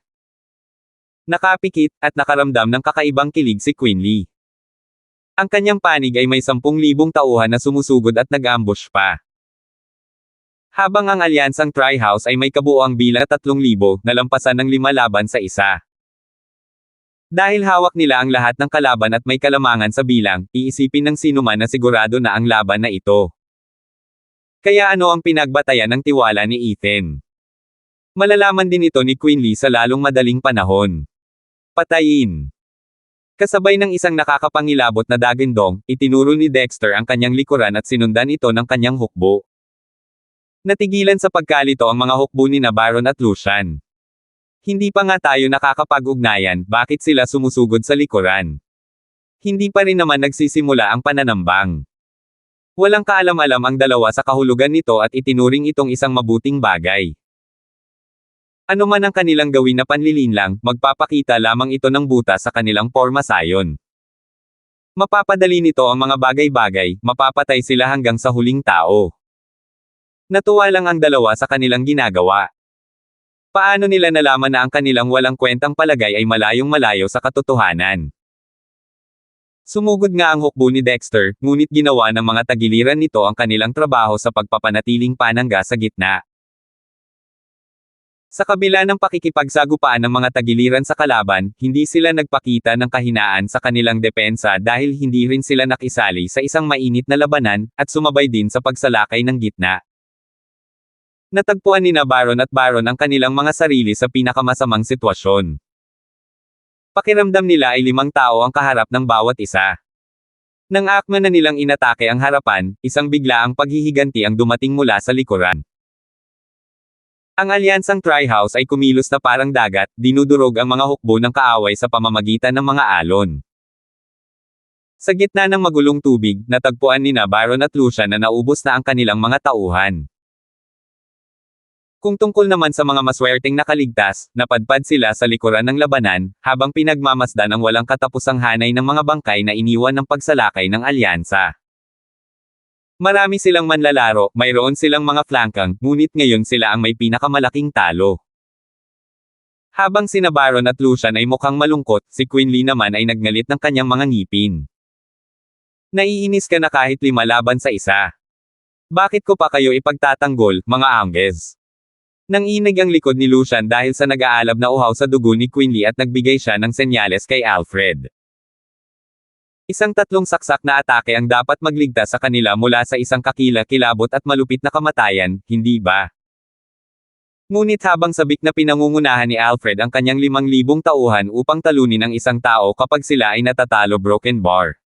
Nakapikit, at nakaramdam ng kakaibang kilig si Quinley. Ang kanyang panig ay may 10,000 tauhan na sumusugod at nag-ambush pa. Habang ang alyansang Tri-House ay may kabuoang bilang 3,000, nalampasan ng 5 laban sa isa. Dahil hawak nila ang lahat ng kalaban at may kalamangan sa bilang, iisipin ng sinuman na sigurado na ang laban na ito. Kaya ano ang pinagbatayan ng tiwala ni Ethan? Malalaman din ito ni Quinley sa lalong madaling panahon. Patayin. Kasabay ng isang nakakapangilabot na dagindong, itinuro ni Dexter ang kanyang likuran at sinundan ito ng kanyang hukbo. Natigilan sa pagkalito ang mga hukbo ni Baron at Lucian. Hindi pa nga tayo nakakapag-ugnayan, bakit sila sumusugod sa likuran? Hindi pa rin naman nagsisimula ang pananambang. Walang kaalam-alam ang dalawa sa kahulugan nito at itinuring itong isang mabuting bagay. Ano man ang kanilang gawin na panlilinlang, magpapakita lamang ito ng buta sa kanilang pormasayon. Mapapadali nito ang mga bagay-bagay, mapapatay sila hanggang sa huling tao. Natuwa lang ang dalawa sa kanilang ginagawa. Paano nila nalaman na ang kanilang walang kwentang palagay ay malayong-malayo sa katotohanan? Sumugod nga ang hukbo ni Dexter, ngunit ginawa ng mga tagiliran nito ang kanilang trabaho sa pagpapanatiling panangga sa gitna. Sa kabila ng pakikipagsagupaan ng mga tagiliran sa kalaban, hindi sila nagpakita ng kahinaan sa kanilang depensa dahil hindi rin sila nakisali sa isang mainit na labanan, at sumabay din sa pagsalakay ng gitna. Natagpuan ni Baron at Baron ang kanilang mga sarili sa pinakamasamang sitwasyon. Pakiramdam nila ay 5 tao ang kaharap ng bawat isa. Nang akma na nilang inatake ang harapan, isang biglaang paghihiganti ang dumating mula sa likuran. Ang alyansang Tri-House ay kumilos na parang dagat, dinudurog ang mga hukbo ng kaaway sa pamamagitan ng mga alon. Sa gitna ng magulong tubig, natagpuan ni Baron at Lucian na naubos na ang kanilang mga tauhan. Kung tungkol naman sa mga maswerteng nakaligtas, napadpad sila sa likuran ng labanan, habang pinagmamasdan ang walang katapusang hanay ng mga bangkay na iniwan ng pagsalakay ng alyansa. Marami silang manlalaro, mayroon silang mga flankang, ngunit ngayon sila ang may pinakamalaking talo. Habang sina Baron at Lucian ay mukhang malungkot, si Quinly naman ay nagngalit ng kanyang mga ngipin. Naiinis ka na kahit 5 laban sa isa. Bakit ko pa kayo ipagtatanggol, mga Anges? Nanginig ang likod ni Lucian dahil sa nag-aalab na uhaw sa dugo ni Quinly at nagbigay siya ng senyales kay Alfred. Isang 3 saksak na atake ang dapat magligtas sa kanila mula sa isang kakilakilabot at malupit na kamatayan, hindi ba? Ngunit habang sabik na pinangungunahan ni Alfred ang kanyang 5,000 tauhan upang talunin ang isang tao kapag sila ay natatalo broken bar.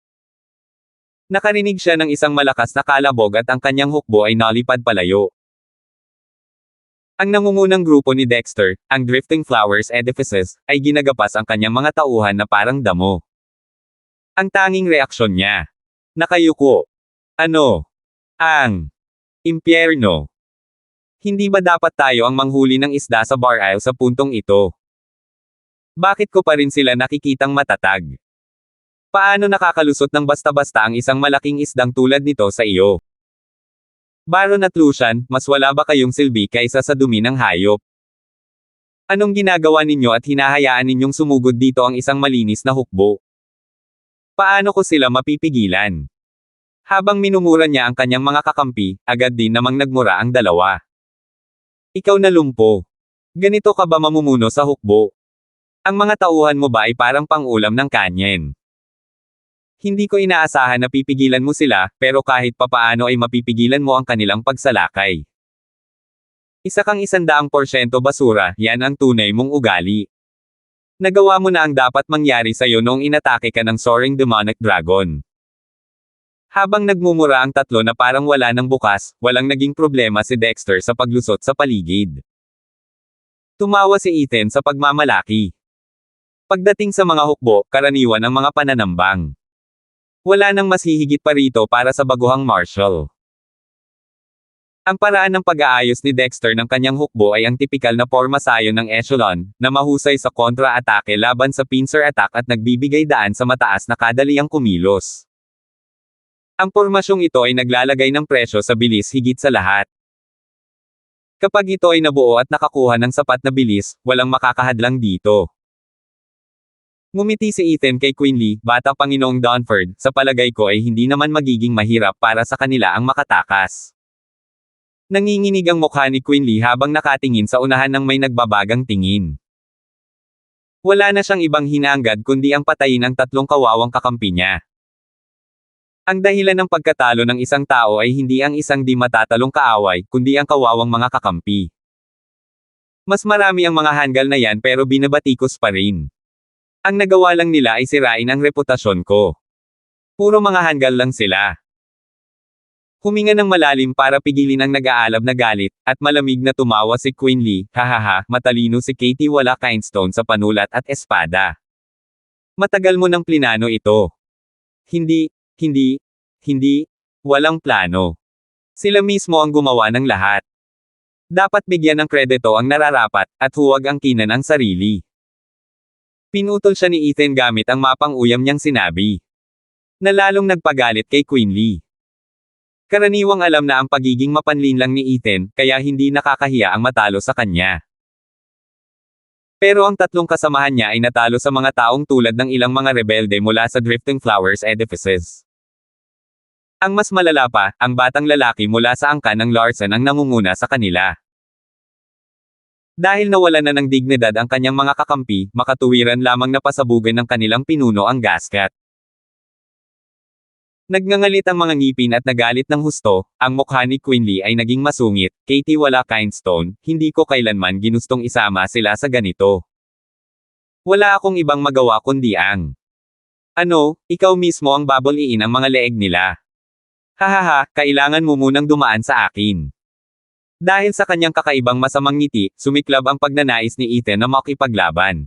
Nakarinig siya ng isang malakas na kalabog at ang kanyang hukbo ay nalipad palayo. Ang nangungunang grupo ni Dexter, ang Drifting Flowers Edifices, ay ginagapas ang kanyang mga tauhan na parang damo. Ang tanging reaksyon niya. Nakayuko. Ano? Ang impyerno. Hindi ba dapat tayo ang manghuli ng isda sa bar aisle sa puntong ito? Bakit ko pa rin sila nakikitang matatag? Paano nakakalusot ng basta-basta ang isang malaking isdang tulad nito sa iyo? Baron at Lucian, mas wala ba kayong silbi kaysa sa dumi ng hayop? Anong ginagawa ninyo at hinahayaan ninyong sumugod dito ang isang malinis na hukbo? Paano ko sila mapipigilan? Habang minumura niya ang kanyang mga kakampi, agad din namang nagmura ang dalawa. Ikaw na lumpo. Ganito ka ba mamumuno sa hukbo? Ang mga tauhan mo ba ay parang pang-ulam ng kanyen? Hindi ko inaasahan na pipigilan mo sila, pero kahit papaano ay mapipigilan mo ang kanilang pagsalakay. Isa kang 100% basura, yan ang tunay mong ugali. Nagawa mo na ang dapat mangyari sa'yo noong inatake ka ng soaring demonic dragon. Habang nagmumura ang tatlo na parang wala nang bukas, walang naging problema si Dexter sa paglusot sa paligid. Tumawa si Ethan sa pagmamalaki. Pagdating sa mga hukbo, karaniwan ang mga pananambang. Wala nang mas hihigit pa rito para sa baguhang martial. Ang paraan ng pag-aayos ni Dexter ng kanyang hukbo ay ang tipikal na pormasayo ng echelon, na mahusay sa kontra-atake laban sa pincer attack at nagbibigay daan sa mataas na kadaliang kumilos. Ang pormasyong ito ay naglalagay ng presyo sa bilis higit sa lahat. Kapag ito ay nabuo at nakakuha ng sapat na bilis, walang makakahadlang dito. Ngumiti si Ethan kay Quinly, bata Panginoong Donford, sa palagay ko ay hindi naman magiging mahirap para sa kanila ang makatakas. Nanginginig ang mukha ni Quinly habang nakatingin sa unahan ng may nagbabagang tingin. Wala na siyang ibang hinangad kundi ang patayin ang 3 kawawang kakampi niya. Ang dahilan ng pagkatalo ng isang tao ay hindi ang isang di matatalong kaaway, kundi ang kawawang mga kakampi. Mas marami ang mga hanggal na yan pero binabatikos pa rin. Ang nagawa lang nila ay sirain ang reputasyon ko. Puro mga hanggal lang sila. Huminga ng malalim para pigilin ang nag-aalab na galit, at malamig na tumawa si Quinly, hahaha, matalino si Katie wala kindstone sa panulat at espada. Matagal mo nang plinano ito. Hindi, walang plano. Sila mismo ang gumawa ng lahat. Dapat bigyan ng kredito ang nararapat, at huwag angkinan ang sarili. Pinutol siya ni Ethan gamit ang mapang-uyam niyang sinabi. Na lalong nagpagalit kay Quinly. Karaniwang alam na ang pagiging mapanlinlang ni Ethan, kaya hindi nakakahiya ang matalo sa kanya. Pero ang 3 kasamahan niya ay natalo sa mga taong tulad ng ilang mga rebelde mula sa Drifting Flowers Edifices. Ang mas malala pa, ang batang lalaki mula sa angkan ng Larsen ang nangunguna sa kanila. Dahil nawalan na ng dignidad ang kanyang mga kakampi, makatuwiran lamang na pasabugan ng kanilang pinuno ang gaskat. Nagngangalit ang mga ngipin at nagalit ng husto, ang mukha ni Quinly ay naging masungit, Katie wala kindstone, hindi ko kailanman ginustong isama sila sa ganito. Wala akong ibang magawa kundi ang. Ano, ikaw mismo ang babaliin ang mga leeg nila. Hahaha, kailangan mo munang dumaan sa akin. Dahil sa kanyang kakaibang masamang ngiti, sumiklab ang pagnanais ni Ethan na makipaglaban.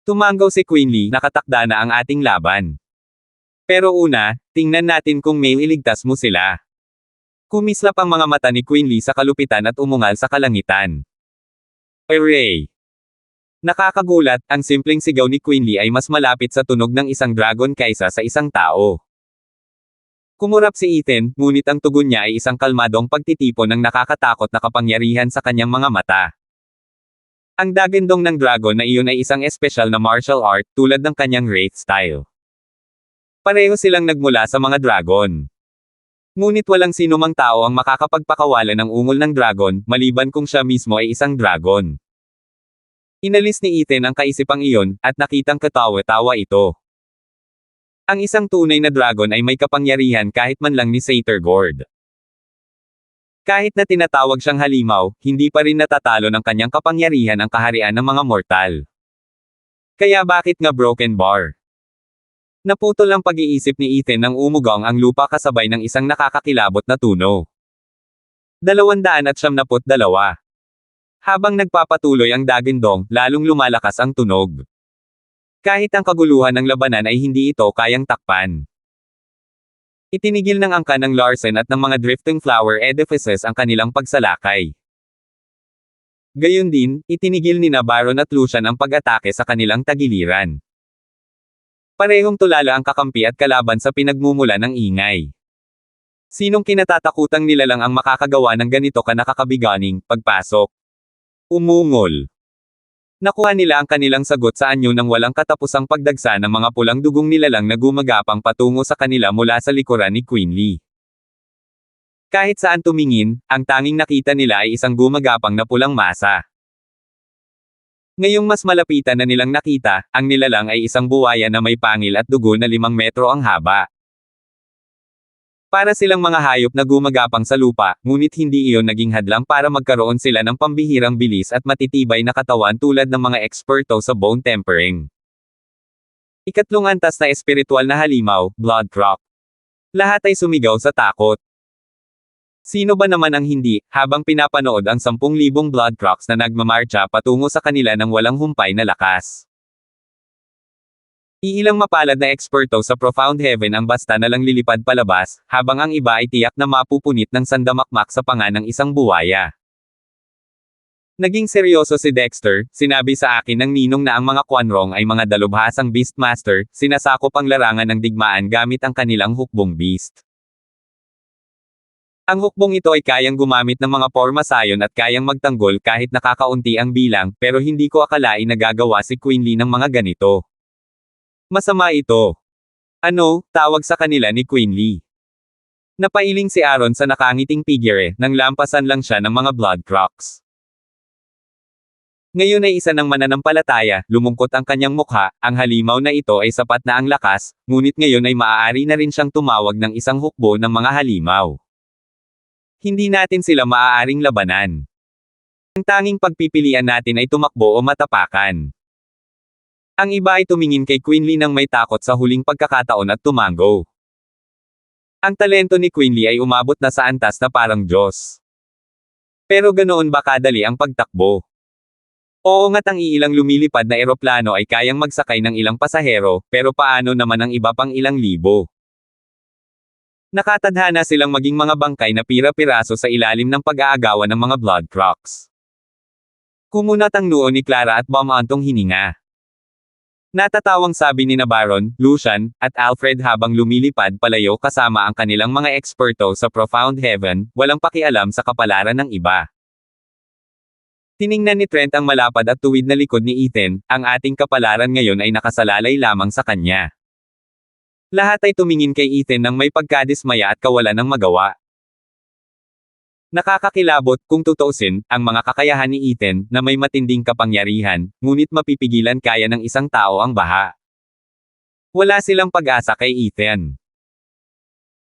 Tumanggaw si Quinly, nakatakda na ang ating laban. Pero una, tingnan natin kung may iligtas mo sila. Kumislap ang mga mata ni Quinly sa kalupitan at umungal sa kalangitan. Hooray! Nakakagulat, ang simpleng sigaw ni Quinly ay mas malapit sa tunog ng isang dragon kaysa sa isang tao. Kumurap si Ethan, ngunit ang tugon niya ay isang kalmadong pagtitipon ng nakakatakot na kapangyarihan sa kanyang mga mata. Ang dagandong ng dragon na iyon ay isang espesyal na martial art tulad ng kanyang wraith style. Pareho silang nagmula sa mga dragon. Ngunit walang sinumang tao ang makakapagpakawalan ng ungol ng dragon, maliban kung siya mismo ay isang dragon. Inalis ni Ethan ang kaisipang iyon, at nakitang katawa-tawa ito. Ang isang tunay na dragon ay may kapangyarihan kahit man lang ni Satyr-Gord. Kahit na tinatawag siyang halimaw, hindi pa rin natatalo ng kanyang kapangyarihan ang kaharian ng mga mortal. Kaya bakit nga broken bar? Naputol ang pag-iisip ni Ethan nang umugaw ang lupa kasabay ng isang nakakakilabot na tunog. 272. Habang nagpapatuloy ang dagandong, lalong lumalakas ang tunog. Kahit ang kaguluhan ng labanan ay hindi ito kayang takpan. Itinigil ng angkan ng Larsen at ng mga drifting flower edifices ang kanilang pagsalakay. Gayon din, itinigil ni Baron at Lucian ang pag-atake sa kanilang tagiliran. Parehong tulala ang kakampi at kalaban sa pinagmumula ng ingay. Sinong kinatatakutang nilalang ang makakagawa ng ganito ka nakakabiganing pagpasok? Umungol. Nakuha nila ang kanilang sagot sa anyo ng walang katapusang pagdagsa ng mga pulang dugong nilalang na gumagapang patungo sa kanila mula sa likuran ni Quinley. Kahit saan tumingin, ang tanging nakita nila ay isang gumagapang na pulang masa. Ngayong mas malapitan na nilang nakita, ang nilalang ay isang buwaya na may pangil at dugo na 5 metro ang haba. Para silang mga hayop na gumagapang sa lupa, ngunit hindi iyon naging hadlang para magkaroon sila ng pambihirang bilis at matitibay na katawan tulad ng mga eksperto sa bone tempering. Ikatlong antas na espiritual na halimaw, Blood Croc. Lahat ay sumigaw sa takot. Sino ba naman ang hindi, habang pinapanood ang 10,000 Blood Crocs na nagmamarcha patungo sa kanila ng walang humpay na lakas. Iilang mapalad na eksperto sa Profound Heaven ang basta na lang lilipad palabas, habang ang iba ay tiyak na mapupunit ng sandamakmak sa panga ng isang buwaya. Naging seryoso si Dexter, sinabi sa akin ng ninong na ang mga Quanrong ay mga dalubhasang Beastmaster, sinasakop ang larangan ng digmaan gamit ang kanilang hukbong beast. Ang hukbong ito ay kayang gumamit ng mga forma sayon at kayang magtanggol kahit nakakaunti ang bilang, pero hindi ko akalain na gagawa si Quinley ng mga ganito. Masama ito. Ano, tawag sa kanila ni Quinley. Napailing si Aaron sa nakangiting figure, nang lampasan lang siya ng mga Blood Crocs. Ngayon ay isa ng mananampalataya, lumungkot ang kanyang mukha, ang halimaw na ito ay sapat na ang lakas, ngunit ngayon ay maaari na rin siyang tumawag ng isang hukbo ng mga halimaw. Hindi natin sila maaaring labanan. Ang tanging pagpipilian natin ay tumakbo o matapakan. Ang iba ay tumingin kay Quinley nang may takot sa huling pagkakataon at tumango. Ang talento ni Quinley ay umabot na sa antas na parang Diyos. Pero ganoon ba kadali ang pagtakbo? Oo nga't ang iilang lumilipad na eroplano ay kayang magsakay ng ilang pasahero, pero paano naman ang iba pang ilang libo? Nakatadhana silang maging mga bangkay na pira-piraso sa ilalim ng pag-aagawan ng mga Blood Crocs. Kumunat ang noo ni Clara at bumantong hininga. Natatawang sabi ni Baron, Lucian, at Alfred habang lumilipad palayo kasama ang kanilang mga eksperto sa Profound Heaven, walang pakialam sa kapalaran ng iba. Tiningnan ni Trent ang malapad at tuwid na likod ni Ethan, ang ating kapalaran ngayon ay nakasalalay lamang sa kanya. Lahat ay tumingin kay Ethan nang may pagkadismaya at kawalan ng magawa. Nakakakilabot, kung tutuusin, ang mga kakayahan ni Ethan, na may matinding kapangyarihan, ngunit mapipigilan kaya ng isang tao ang baha. Wala silang pag-asa kay Ethan.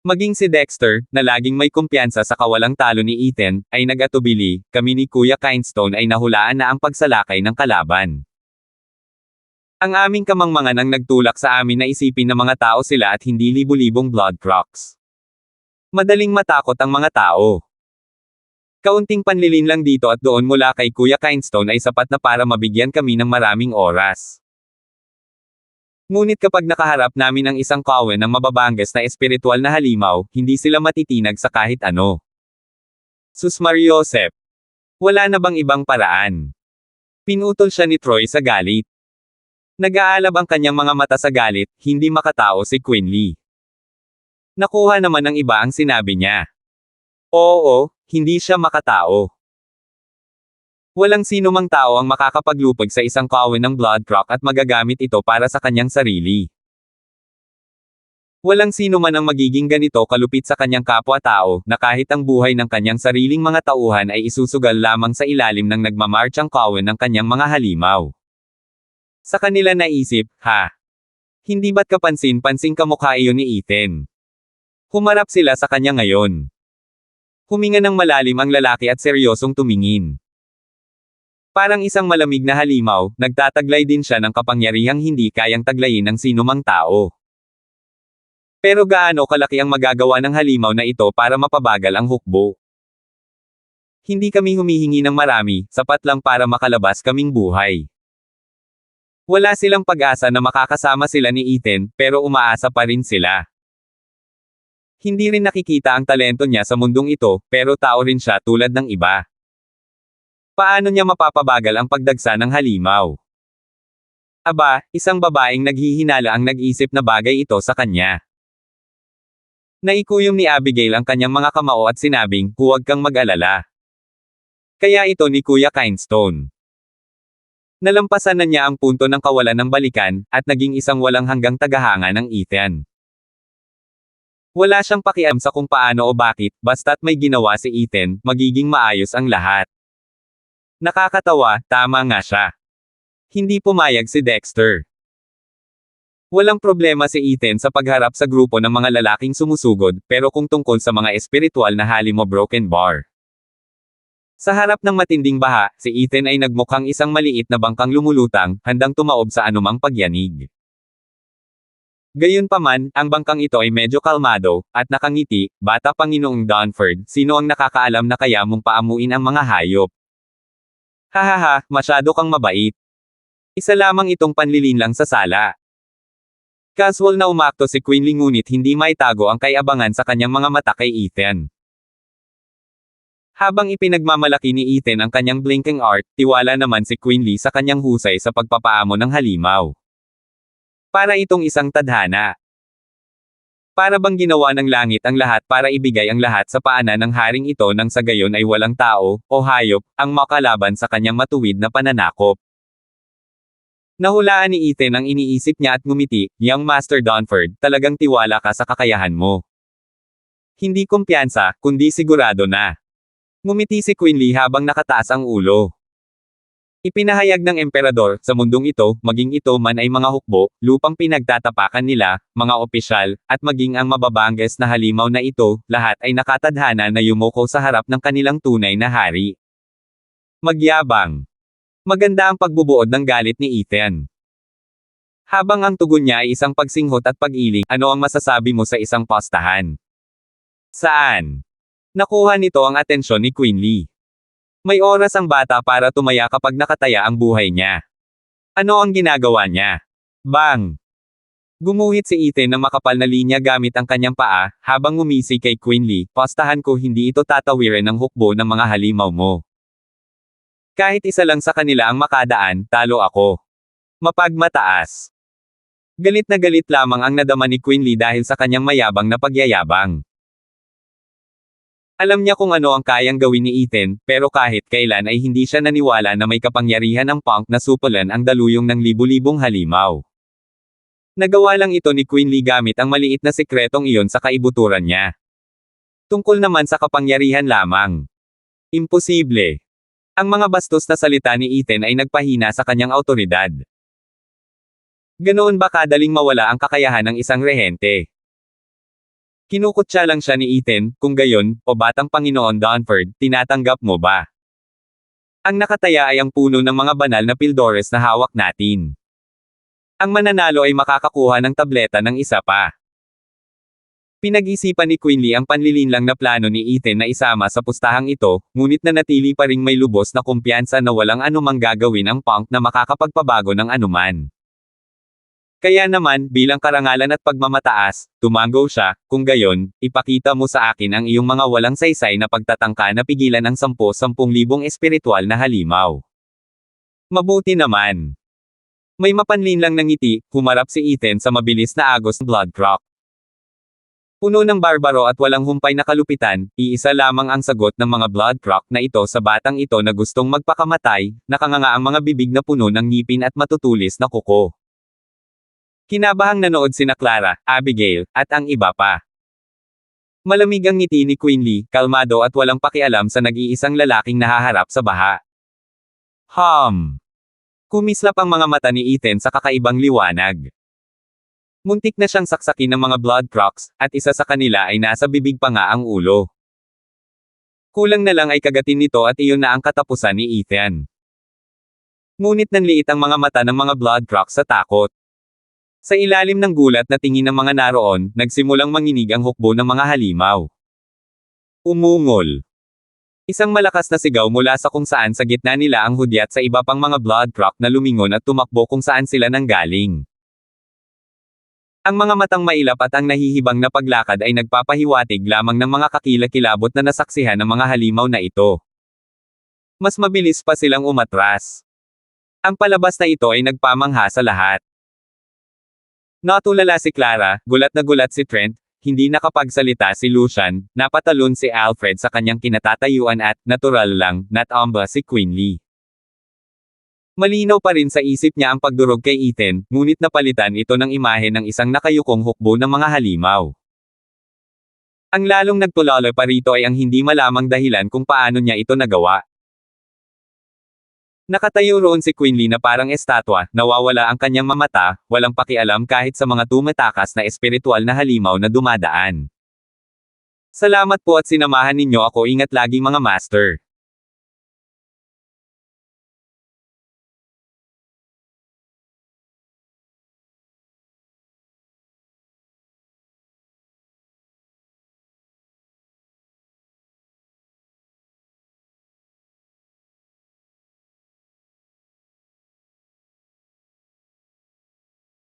Maging si Dexter, na laging may kumpiyansa sa kawalang talo ni Ethan, ay nag-atubili, kami ni Kuya Kindstone ay nahulaan na ang pagsalakay ng kalaban. Ang aming kamangmangan ang nagtulak sa amin na isipin na mga tao sila at hindi libu-libong Blood Crocs. Madaling matakot ang mga tao. Kaunting panlilin lang dito at doon mula kay Kuya Kindstone ay sapat na para mabigyan kami ng maraming oras. Ngunit kapag nakaharap namin ang isang kawan ng mababangas na espiritual na halimaw, hindi sila matitinag sa kahit ano. Sus Mariosep. Wala na bang ibang paraan? Pinutol siya ni Troy sa galit. Nag-aalab ang kanyang mga mata sa galit, hindi makatao si Quinley. Nakuha naman ng iba ang sinabi niya. Oo, hindi siya makatao. Walang sino mang tao ang makakapaglupag sa isang kawin ng blood rock at magagamit ito para sa kanyang sarili. Walang sino man ang magiging ganito kalupit sa kanyang kapwa-tao, na kahit ang buhay ng kanyang sariling mga tauhan ay isusugal lamang sa ilalim ng nagmamarchang kawin ng kanyang mga halimaw. Sa kanila naisip, hindi ba't kapansin-pansing kamukha iyon ni Ethan? Humarap sila sa kanya ngayon. Huminga ng malalim ang lalaki at seryosong tumingin. Parang isang malamig na halimaw, nagtataglay din siya ng kapangyarihang hindi kayang taglayin ng sinumang tao. Pero gaano kalaki ang magagawa ng halimaw na ito para mapabagal ang hukbo? Hindi kami humihingi ng marami, sapat lang para makalabas kaming buhay. Wala silang pag-asa na makakasama sila ni Ethan, pero umaasa pa rin sila. Hindi rin nakikita ang talento niya sa mundong ito, pero tao rin siya tulad ng iba. Paano niya mapapabagal ang pagdagsa ng halimaw? Aba, isang babaeng naghihinala ang nag-isip na bagay ito sa kanya. Naikuyom ni Abigail ang kanyang mga kamao at sinabing, huwag kang mag-alala. Kaya ito ni Kuya Kindstone. Nalampasan na niya ang punto ng kawalan ng balikan, at naging isang walang hanggang tagahanga ng Ethan. Wala siyang pakialam sa kung paano o bakit, basta't may ginawa si Ethan, magiging maayos ang lahat. Nakakatawa, tama nga siya. Hindi pumayag si Dexter. Walang problema si Ethan sa pagharap sa grupo ng mga lalaking sumusugod, pero kung tungkol sa mga espiritual na halimo broken bar. Sa harap ng matinding baha, si Ethan ay nagmukhang isang maliit na bangkang lumulutang, handang tumaob sa anumang pagyanig. Gayunpaman, ang bangkang ito ay medyo kalmado, at nakangiti, Bata Panginoong Donford, sino ang nakakaalam na kaya mong paamuin ang mga hayop? Hahaha, masyado kang mabait. Isa lamang itong panlilinlang sa sala. Casual na umakto si Quinley ngunit hindi maitago ang kayabangan sa kanyang mga mata kay Ethan. Habang ipinagmamalaki ni Ethan ang kanyang blinking art, tiwala naman si Quinley sa kanyang husay sa pagpapaamo ng halimaw. Para itong isang tadhana. Para bang ginawa ng langit ang lahat para ibigay ang lahat sa paanan ng haring ito nang sa gayon ay walang tao, o hayop, ang makalaban sa kanyang matuwid na pananakop. Nahulaan ni Ethan ang iniisip niya at ngumiti, Young Master Donford, talagang tiwala ka sa kakayahan mo. Hindi kumpiyansa, kundi sigurado na. Ngumiti si Quinley habang nakataas ang ulo. Ipinahayag ng emperador, sa mundong ito, maging ito man ay mga hukbo, lupang pinagtatapakan nila, mga opisyal, at maging ang mababangges na halimaw na ito, lahat ay nakatadhana na yumuko sa harap ng kanilang tunay na hari. Magyabang. Maganda ang pagbubuod ng galit ni Ethan. Habang ang tugon niya ay isang pagsinghot at pag-iling, ano ang masasabi mo sa isang postahan? Saan? Nakuha nito ang atensyon ni Quinley. May oras ang bata para tumaya kapag nakataya ang buhay niya. Ano ang ginagawa niya? Bang! Gumuhit si Ethan ng makapal na linya gamit ang kanyang paa, habang ngumisi kay Quinley, postahan ko hindi ito tatawirin ng hukbo ng mga halimaw mo. Kahit isa lang sa kanila ang makadaan, talo ako. Mapagmataas. Galit na galit lamang ang nadama ni Quinley dahil sa kanyang mayabang na pagyayabang. Alam niya kung ano ang kayang gawin ni Ethan, pero kahit kailan ay hindi siya naniwala na may kapangyarihan ng punk na supulan ang daluyong ng libu-libong halimaw. Nagawa lang ito ni Quinley gamit ang maliit na sikretong iyon sa kaibuturan niya. Tungkol naman sa kapangyarihan lamang. Imposible. Ang mga bastos na salita ni Ethan ay nagpahina sa kanyang awtoridad. Ganoon ba kadaling mawala ang kakayahan ng isang rehente? Kinukutya lang siya ni Ethan, kung gayon, o Batang Panginoon Donford, tinatanggap mo ba? Ang nakataya ay ang puno ng mga banal na pildores na hawak natin. Ang mananalo ay makakakuha ng tableta ng isa pa. Pinag-isipan ni Quinley ang panlilinlang na plano ni Ethan na isama sa pustahang ito, ngunit nanatili pa ring may lubos na kumpiyansa na walang anumang gagawin ang punk na makakapagpabago ng anuman. Kaya naman, bilang karangalan at pagmamataas, tumango siya, kung gayon, ipakita mo sa akin ang iyong mga walang saysay na pagtatangka na pigilan ang 10,000 espiritual na halimaw. Mabuti naman. May mapanlinlang na ngiti, humarap si Ethan sa mabilis na agos ng blood rock. Puno ng barbaro at walang humpay na kalupitan, iisa lamang ang sagot ng mga blood croc na ito sa batang ito na gustong magpakamatay, nakanganga ang mga bibig na puno ng ngipin at matutulis na kuko. Kinabahang nanood sina Clara, Abigail, at ang iba pa. Malamig ang ngiti ni Quinley, kalmado at walang pakialam sa nag-iisang lalaking nahaharap sa baha. Kumislap ang mga mata ni Ethan sa kakaibang liwanag. Muntik na siyang saksakin ng mga blood crocs, at isa sa kanila ay nasa bibig pa nga ang ulo. Kulang na lang ay kagatin nito at iyon na ang katapusan ni Ethan. Ngunit nanliit ang mga mata ng mga blood crocs sa takot. Sa ilalim ng gulat na tingin ng mga naroon, nagsimulang manginig ang hukbo ng mga halimaw. Umungol. Isang malakas na sigaw mula sa kung saan sa gitna nila ang hudyat sa iba pang mga blood croc na lumingon at tumakbo kung saan sila nanggaling. Ang mga matang mailap at ang nahihibang na paglakad ay nagpapahiwatig lamang ng mga kakilakilabot na nasaksihan ng mga halimaw na ito. Mas mabilis pa silang umatras. Ang palabas na ito ay nagpamangha sa lahat. Natulala si Clara, gulat na gulat si Trent, hindi nakapagsalita si Lucian, napatalon si Alfred sa kanyang kinatatayuan at, natural lang, natamba si Quinley. Malinaw pa rin sa isip niya ang pagdurog kay Ethan, ngunit napalitan ito ng imahe ng isang nakayukong hukbo ng mga halimaw. Ang lalong nagtulala pa rito ay ang hindi malamang dahilan kung paano niya ito nagawa. Nakatayo roon si Quinley na parang estatwa, nawawala ang kanyang mamata, walang pakialam kahit sa mga tumatakas na espiritual na halimaw na dumadaan. Salamat po at sinamahan ninyo ako, ingat lagi mga master.